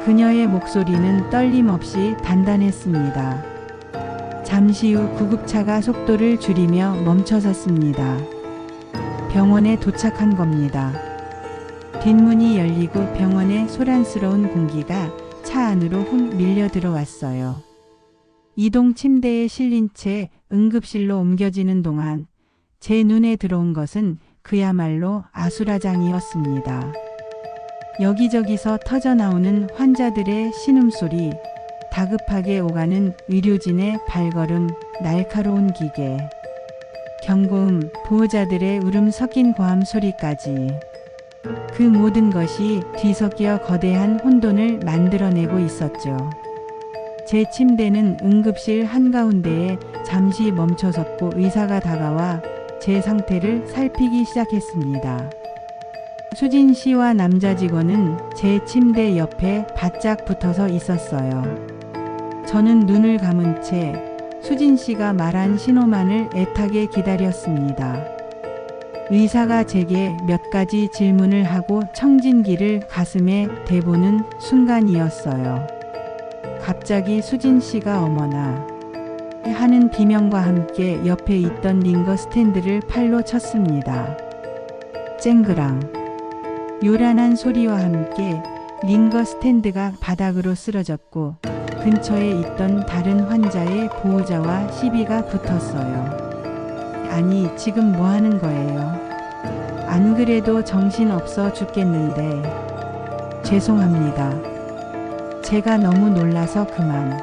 그녀의 목소리는 떨림 없이 단단했습니다. 잠시 후 구급차가 속도를 줄이며 멈춰섰습니다. 병원에 도착한 겁니다. 뒷문이 열리고 병원의 소란스러운 공기가 차 안으로 훅 밀려 들어왔어요. 이동 침대에 실린 채 응급실로 옮겨지는 동안 제 눈에 들어온 것은 그야말로 아수라장이었습니다. 여기저기서 터져나오는 환자들의 신음소리, 다급하게 오가는 의료진의 발걸음, 날카로운 기계, 경고음, 보호자들의 울음 섞인 고함 소리까지. 그 모든 것이 뒤섞여 거대한 혼돈을 만들어내고 있었죠. 제 침대는 응급실 한가운데에 잠시 멈춰섰고 의사가 다가와 제 상태를 살피기 시작했습니다. 수진 씨와 남자 직원은 제 침대 옆에 바짝 붙어서 있었어요. 저는 눈을 감은 채 수진 씨가 말한 신호만을 애타게 기다렸습니다. 의사가 제게 몇 가지 질문을 하고 청진기를 가슴에 대보는 순간이었어요. 갑자기 수진 씨가 어머나 하는 비명과 함께 옆에 있던 링거 스탠드를 팔로 쳤습니다. 쨍그랑. 요란한 소리와 함께 링거 스탠드가 바닥으로 쓰러졌고 근처에 있던 다른 환자의 보호자와 시비가 붙었어요. 아니, 지금 뭐 하는 거예요? 안 그래도 정신없어 죽겠는데. 죄송합니다. 제가 너무 놀라서 그만.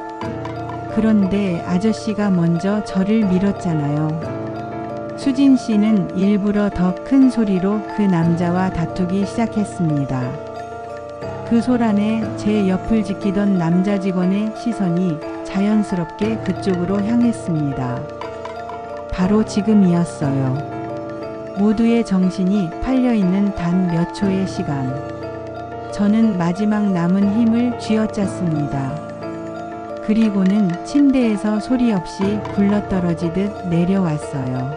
그런데 아저씨가 먼저 저를 밀었잖아요. 수진 씨는 일부러 더 큰 소리로 그 남자와 다투기 시작했습니다. 그 소란에 제 옆을 지키던 남자 직원의 시선이 자연스럽게 그쪽으로 향했습니다. 바로 지금이었어요. 모두의 정신이 팔려있는 단 몇 초의 시간. 저는 마지막 남은 힘을 쥐어짰습니다. 그리고는 침대에서 소리 없이 굴러떨어지듯 내려왔어요.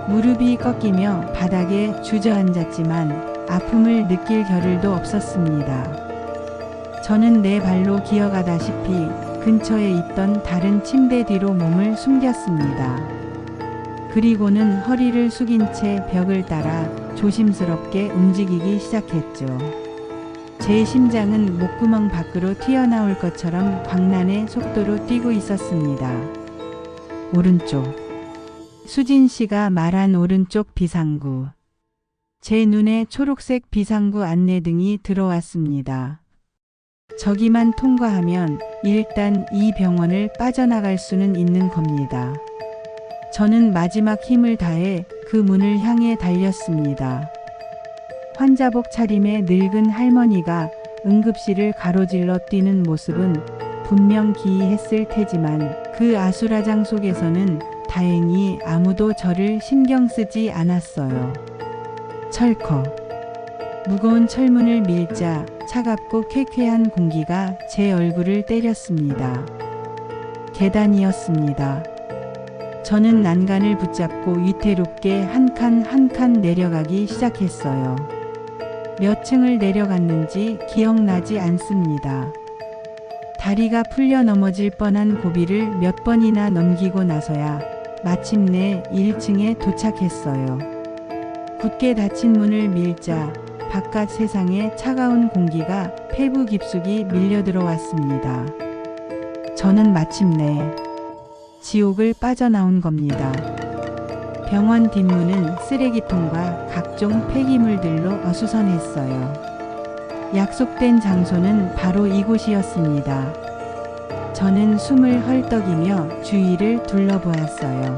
무릎이 꺾이며 바닥에 주저앉았지만 아픔을 느낄 겨를도 없었습니다. 저는 내 발로 기어가다시피 근처에 있던 다른 침대 뒤로 몸을 숨겼습니다. 그리고는 허리를 숙인 채 벽을 따라 조심스럽게 움직이기 시작했죠. 제 심장은 목구멍 밖으로 튀어나올 것처럼 광란의 속도로 뛰고 있었습니다. 오른쪽. 수진 씨가 말한 오른쪽 비상구. 제 눈에 초록색 비상구 안내등이 들어왔습니다. 저기만 통과하면 일단 이 병원을 빠져나갈 수는 있는 겁니다. 저는 마지막 힘을 다해 그 문을 향해 달렸습니다. 환자복 차림의 늙은 할머니가 응급실을 가로질러 뛰는 모습은 분명 기이했을 테지만 그 아수라장 속에서는 다행히 아무도 저를 신경 쓰지 않았어요. 철컥. 무거운 철문을 밀자 차갑고 쾌쾌한 공기가 제 얼굴을 때렸습니다. 계단이었습니다. 저는 난간을 붙잡고 위태롭게 한 칸 한 칸 내려가기 시작했어요. 몇 층을 내려갔는지 기억나지 않습니다. 다리가 풀려 넘어질 뻔한 고비를 몇 번이나 넘기고 나서야 마침내 1층에 도착했어요. 굳게 닫힌 문을 밀자 바깥 세상에 차가운 공기가 폐부 깊숙이 밀려 들어왔습니다. 저는 마침내 지옥을 빠져나온 겁니다. 병원 뒷문은 쓰레기통과 각종 폐기물들로 어수선했어요. 약속된 장소는 바로 이곳이었습니다. 저는 숨을 헐떡이며 주위를 둘러보았어요.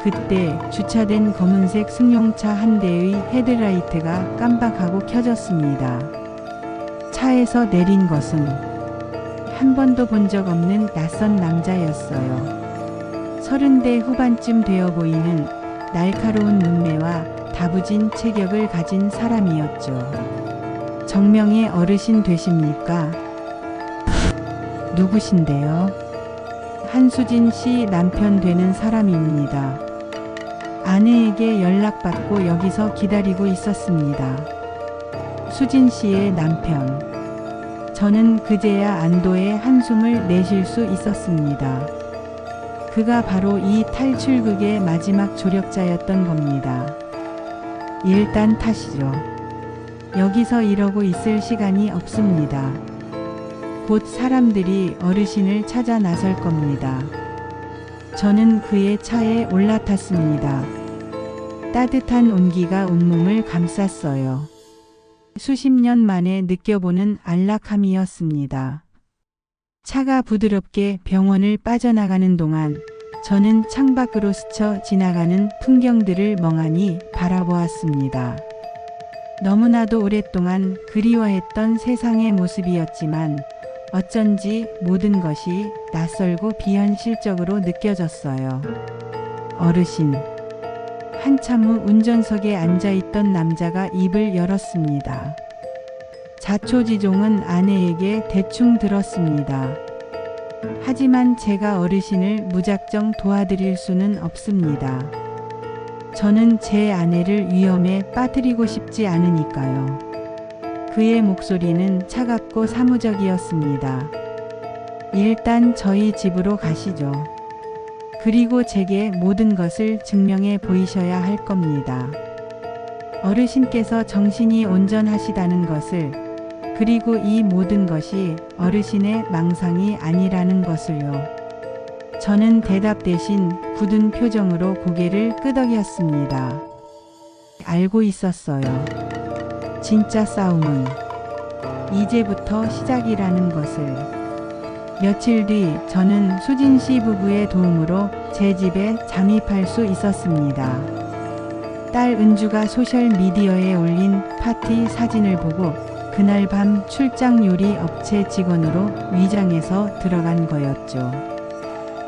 그때 주차된 검은색 승용차 한 대의 헤드라이트가 깜박하고 켜졌습니다. 차에서 내린 것은 한 번도 본 적 없는 낯선 남자였어요. 30대 후반쯤 되어 보이는 날카로운 눈매와 다부진 체격을 가진 사람이었죠. 정명의 어르신 되십니까? 누구신데요? 한수진 씨 남편 되는 사람입니다. 아내에게 연락받고 여기서 기다리고 있었습니다. 수진 씨의 남편. 저는 그제야 안도의 한숨을 내쉴 수 있었습니다. 그가 바로 이 탈출극의 마지막 조력자였던 겁니다. 일단 타시죠. 여기서 이러고 있을 시간이 없습니다. 곧 사람들이 어르신을 찾아 나설 겁니다. 저는 그의 차에 올라탔습니다. 따뜻한 온기가 온몸을 감쌌어요. 수십 년 만에 느껴보는 안락함이었습니다. 차가 부드럽게 병원을 빠져나가는 동안 저는 창밖으로 스쳐 지나가는 풍경들을 멍하니 바라보았습니다. 너무나도 오랫동안 그리워했던 세상의 모습이었지만 어쩐지 모든 것이 낯설고 비현실적으로 느껴졌어요. 어르신. 한참 후 운전석에 앉아있던 남자가 입을 열었습니다. 자초지종은 아내에게 대충 들었습니다. 하지만 제가 어르신을 무작정 도와드릴 수는 없습니다. 저는 제 아내를 위험에 빠뜨리고 싶지 않으니까요. 그의 목소리는 차갑고 사무적이었습니다. 일단 저희 집으로 가시죠. 그리고 제게 모든 것을 증명해 보이셔야 할 겁니다. 어르신께서 정신이 온전하시다는 것을, 그리고 이 모든 것이 어르신의 망상이 아니라는 것을요. 저는 대답 대신 굳은 표정으로 고개를 끄덕였습니다. 알고 있었어요. 진짜 싸움은 이제부터 시작이라는 것을. 며칠 뒤 저는 수진 씨 부부의 도움으로 제 집에 잠입할 수 있었습니다. 딸 은주가 소셜미디어에 올린 파티 사진을 보고 그날 밤 출장 요리 업체 직원으로 위장해서 들어간 거였죠.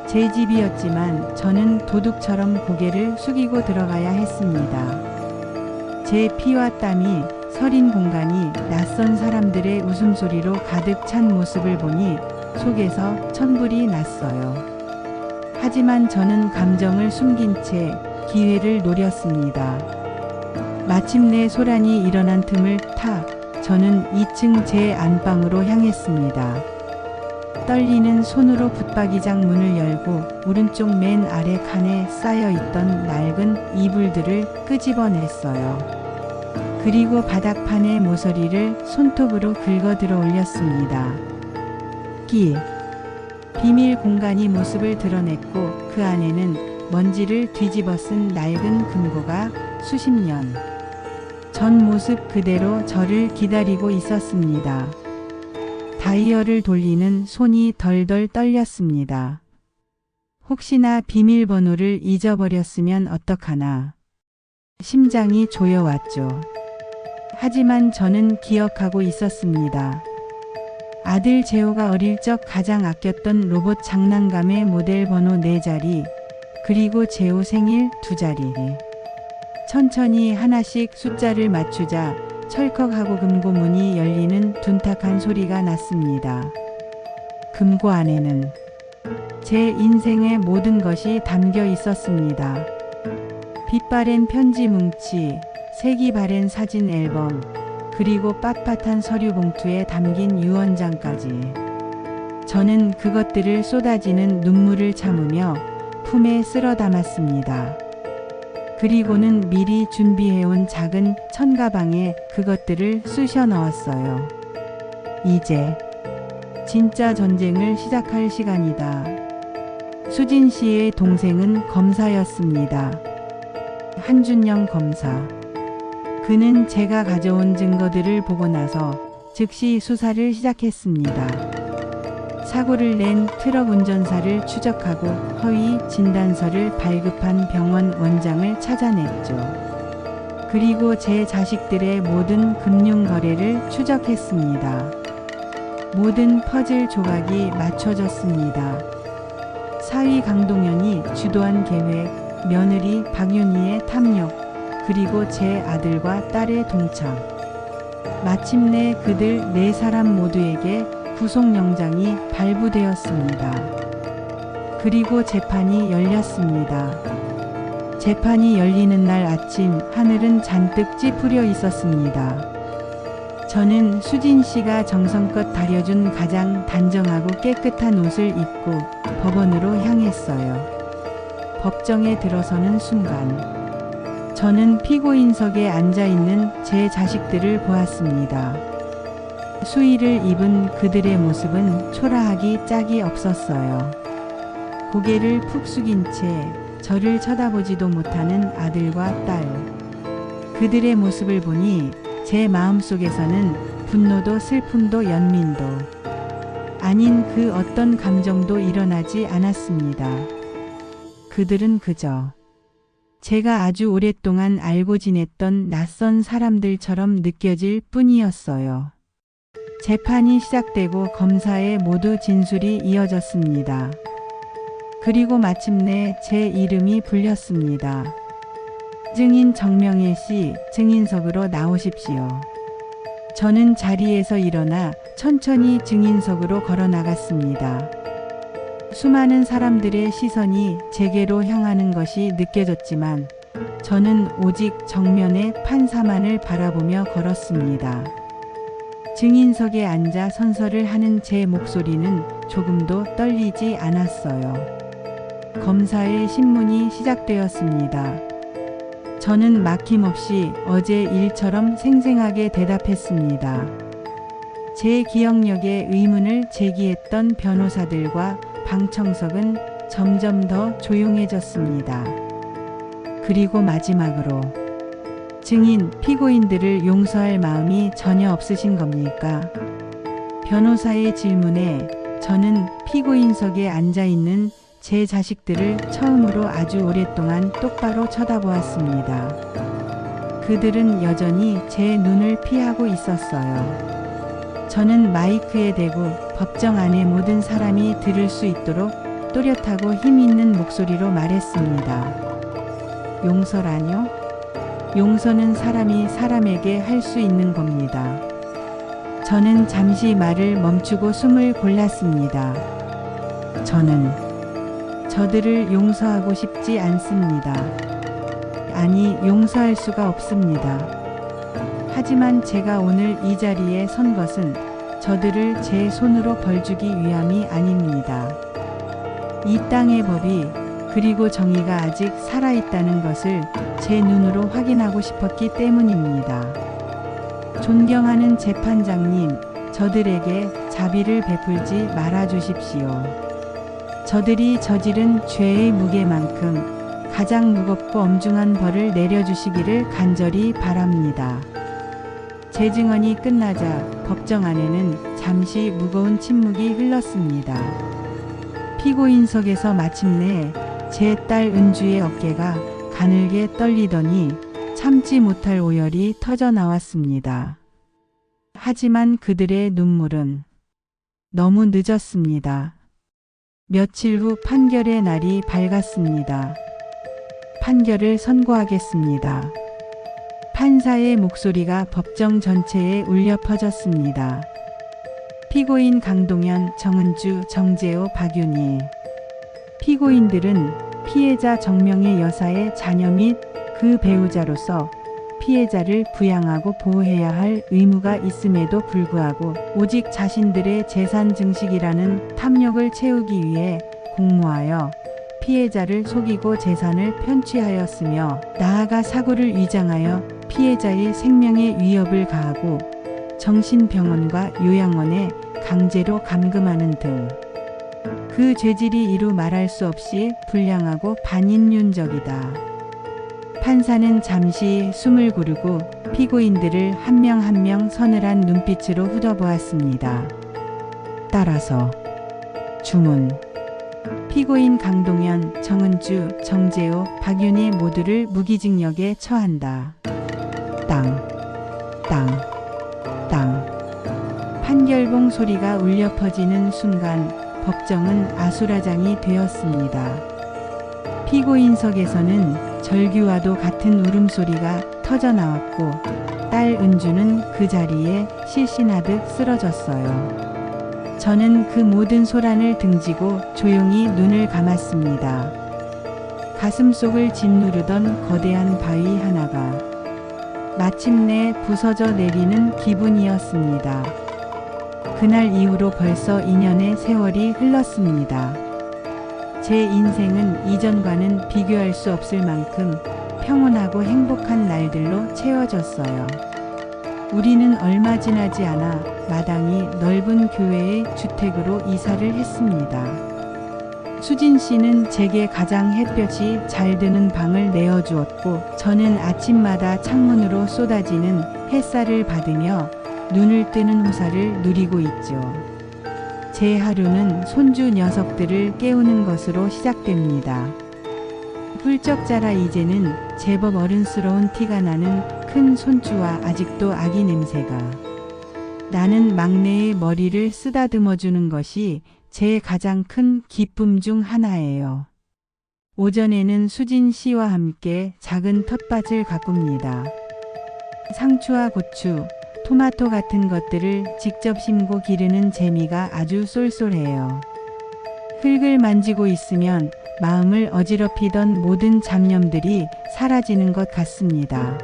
제 집이었지만 저는 도둑처럼 고개를 숙이고 들어가야 했습니다. 제 피와 땀이 서린 공간이 낯선 사람들의 웃음소리로 가득 찬 모습을 보니 속에서 천불이 났어요. 하지만 저는 감정을 숨긴 채 기회를 노렸습니다. 마침내 소란이 일어난 틈을 타 저는 2층 제 안방으로 향했습니다. 떨리는 손으로 붙박이장 문을 열고 오른쪽 맨 아래 칸에 쌓여있던 낡은 이불들을 끄집어냈어요. 그리고 바닥판의 모서리를 손톱으로 긁어 들어 올렸습니다. 비밀 공간이 모습을 드러냈고 그 안에는 먼지를 뒤집어 쓴 낡은 금고가 수십 년 전 모습 그대로 저를 기다리고 있었습니다. 다이얼을 돌리는 손이 덜덜 떨렸습니다. 혹시나 비밀번호를 잊어버렸으면 어떡하나. 심장이 조여왔죠. 하지만 저는 기억하고 있었습니다. 아들 재호가 어릴 적 가장 아꼈던 로봇 장난감의 모델 번호 4자리, 그리고 재호 생일 2자리. 천천히 하나씩 숫자를 맞추자 철컥하고 금고 문이 열리는 둔탁한 소리가 났습니다. 금고 안에는 제 인생의 모든 것이 담겨 있었습니다. 빛바랜 편지 뭉치, 색이 바랜 사진 앨범, 그리고 빳빳한 서류 봉투에 담긴 유언장까지. 저는 그것들을 쏟아지는 눈물을 참으며 품에 쓸어 담았습니다. 그리고는 미리 준비해온 작은 천가방에 그것들을 쑤셔 넣었어요. 이제 진짜 전쟁을 시작할 시간이다. 수진 씨의 동생은 검사였습니다. 한준영 검사. 그는 제가 가져온 증거들을 보고 나서 즉시 수사를 시작했습니다. 사고를 낸 트럭 운전사를 추적하고 허위 진단서를 발급한 병원 원장을 찾아냈죠. 그리고 제 자식들의 모든 금융 거래를 추적했습니다. 모든 퍼즐 조각이 맞춰졌습니다. 사위 강동현이 주도한 계획, 며느리 박윤희의 탐욕, 그리고 제 아들과 딸의 동참. 마침내 그들 네 사람 모두에게 구속영장이 발부되었습니다. 그리고 재판이 열렸습니다. 재판이 열리는 날 아침 하늘은 잔뜩 찌푸려 있었습니다. 저는 수진 씨가 정성껏 다려준 가장 단정하고 깨끗한 옷을 입고 법원으로 향했어요. 법정에 들어서는 순간 저는 피고인석에 앉아있는 제 자식들을 보았습니다. 수의를 입은 그들의 모습은 초라하기 짝이 없었어요. 고개를 푹 숙인 채 저를 쳐다보지도 못하는 아들과 딸. 그들의 모습을 보니 제 마음속에서는 분노도 슬픔도 연민도 아닌 그 어떤 감정도 일어나지 않았습니다. 그들은 그저 제가 아주 오랫동안 알고 지냈던 낯선 사람들처럼 느껴질 뿐이었어요. 재판이 시작되고 검사의 모두 진술이 이어졌습니다. 그리고 마침내 제 이름이 불렸습니다. 증인 정명일 씨, 증인석으로 나오십시오. 저는 자리에서 일어나 천천히 증인석으로 걸어 나갔습니다. 수많은 사람들의 시선이 제게로 향하는 것이 느껴졌지만 저는 오직 정면의 판사만을 바라보며 걸었습니다. 증인석에 앉아 선서를 하는 제 목소리는 조금도 떨리지 않았어요. 검사의 신문이 시작되었습니다. 저는 막힘없이 어제 일처럼 생생하게 대답했습니다. 제 기억력에 의문을 제기했던 변호사들과 방청석은 점점 더 조용해졌습니다. 그리고 마지막으로 증인, 피고인들을 용서할 마음이 전혀 없으신 겁니까? 변호사의 질문에 저는 피고인석에 앉아있는 제 자식들을 처음으로 아주 오랫동안 똑바로 쳐다보았습니다. 그들은 여전히 제 눈을 피하고 있었어요. 저는 마이크에 대고 법정 안의 모든 사람이 들을 수 있도록 또렷하고 힘 있는 목소리로 말했습니다. 용서라뇨? 용서는 사람이 사람에게 할 수 있는 겁니다. 저는 잠시 말을 멈추고 숨을 골랐습니다. 저는 저들을 용서하고 싶지 않습니다. 아니, 용서할 수가 없습니다. 하지만 제가 오늘 이 자리에 선 것은 저들을 제 손으로 벌주기 위함이 아닙니다. 이 땅의 법이 그리고 정의가 아직 살아있다는 것을 제 눈으로 확인하고 싶었기 때문입니다. 존경하는 재판장님, 저들에게 자비를 베풀지 말아 주십시오. 저들이 저지른 죄의 무게만큼 가장 무겁고 엄중한 벌을 내려주시기를 간절히 바랍니다. 재증언이 끝나자 법정 안에는 잠시 무거운 침묵이 흘렀습니다. 피고인석에서 마침내 제 딸 은주의 어깨가 가늘게 떨리더니 참지 못할 오열이 터져 나왔습니다. 하지만 그들의 눈물은 너무 늦었습니다. 며칠 후 판결의 날이 밝았습니다. 판결을 선고하겠습니다. 판사의 목소리가 법정 전체에 울려 퍼졌습니다. 피고인 강동현, 정은주, 정재호, 박윤희. 피고인들은 피해자 정명의 여사의 자녀 및 그 배우자로서 피해자를 부양하고 보호해야 할 의무가 있음에도 불구하고 오직 자신들의 재산 증식이라는 탐욕을 채우기 위해 공모하여 피해자를 속이고 재산을 편취하였으며 나아가 사고를 위장하여 피해자의 생명에 위협을 가하고 정신병원과 요양원에 강제로 감금하는 등 그 죄질이 이루 말할 수 없이 불량하고 반인륜적이다. 판사는 잠시 숨을 고르고 피고인들을 한 명 한 명 서늘한 눈빛으로 훑어보았습니다. 따라서 주문. 피고인 강동현, 정은주, 정재호, 박윤희 모두를 무기징역에 처한다. 땅, 땅, 땅. 판결봉 소리가 울려 퍼지는 순간 법정은 아수라장이 되었습니다. 피고인석에서는 절규와도 같은 울음소리가 터져 나왔고 딸 딸 은주는 그 자리에 실신하듯 쓰러졌어요. 저는 그 모든 소란을 등지고 조용히 눈을 감았습니다. 가슴속을 짓누르던 거대한 바위 하나가 마침내 부서져 내리는 기분이었습니다. 그날 이후로 벌써 2년의 세월이 흘렀습니다. 제 인생은 이전과는 비교할 수 없을 만큼 평온하고 행복한 날들로 채워졌어요. 우리는 얼마 지나지 않아 마당이 넓은 교회의 주택으로 이사를 했습니다. 수진 씨는 제게 가장 햇볕이 잘 드는 방을 내어주었고, 저는 아침마다 창문으로 쏟아지는 햇살을 받으며 눈을 뜨는 호사를 누리고 있죠. 제 하루는 손주 녀석들을 깨우는 것으로 시작됩니다. 훌쩍 자라 이제는 제법 어른스러운 티가 나는 큰 손주와 아직도 아기 냄새가 나는 막내의 머리를 쓰다듬어 주는 것이 제 가장 큰 기쁨 중 하나예요. 오전에는 수진 씨와 함께 작은 텃밭을 가꿉니다. 상추와 고추, 토마토 같은 것들을 직접 심고 기르는 재미가 아주 쏠쏠해요. 흙을 만지고 있으면 마음을 어지럽히던 모든 잡념들이 사라지는 것 같습니다.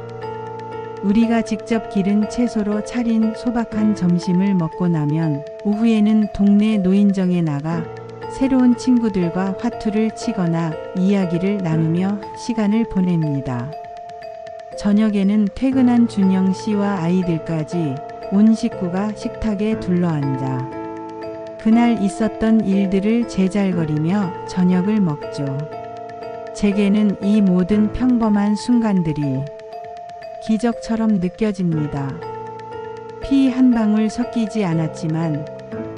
우리가 직접 기른 채소로 차린 소박한 점심을 먹고 나면 오후에는 동네 노인정에 나가 새로운 친구들과 화투를 치거나 이야기를 나누며 시간을 보냅니다. 저녁에는 퇴근한 준영 씨와 아이들까지 온 식구가 식탁에 둘러앉아 그날 있었던 일들을 제잘거리며 저녁을 먹죠. 제게는 이 모든 평범한 순간들이 기적처럼 느껴집니다. 피 한 방울 섞이지 않았지만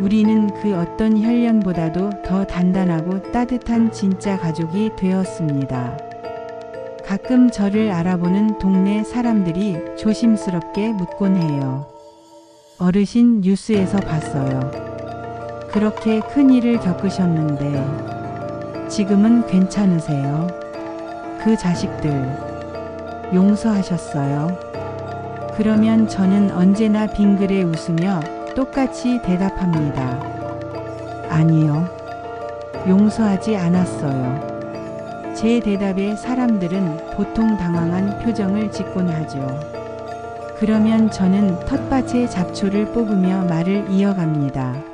우리는 그 어떤 혈연보다도 더 단단하고 따뜻한 진짜 가족이 되었습니다. 가끔 저를 알아보는 동네 사람들이 조심스럽게 묻곤 해요. 어르신 뉴스에서 봤어요. 그렇게 큰 일을 겪으셨는데 지금은 괜찮으세요? 그 자식들 용서하셨어요? 그러면 저는 언제나 빙그레 웃으며 똑같이 대답합니다. 아니요. 용서하지 않았어요. 제 대답에 사람들은 보통 당황한 표정을 짓곤 하죠. 그러면 저는 텃밭의 잡초를 뽑으며 말을 이어갑니다.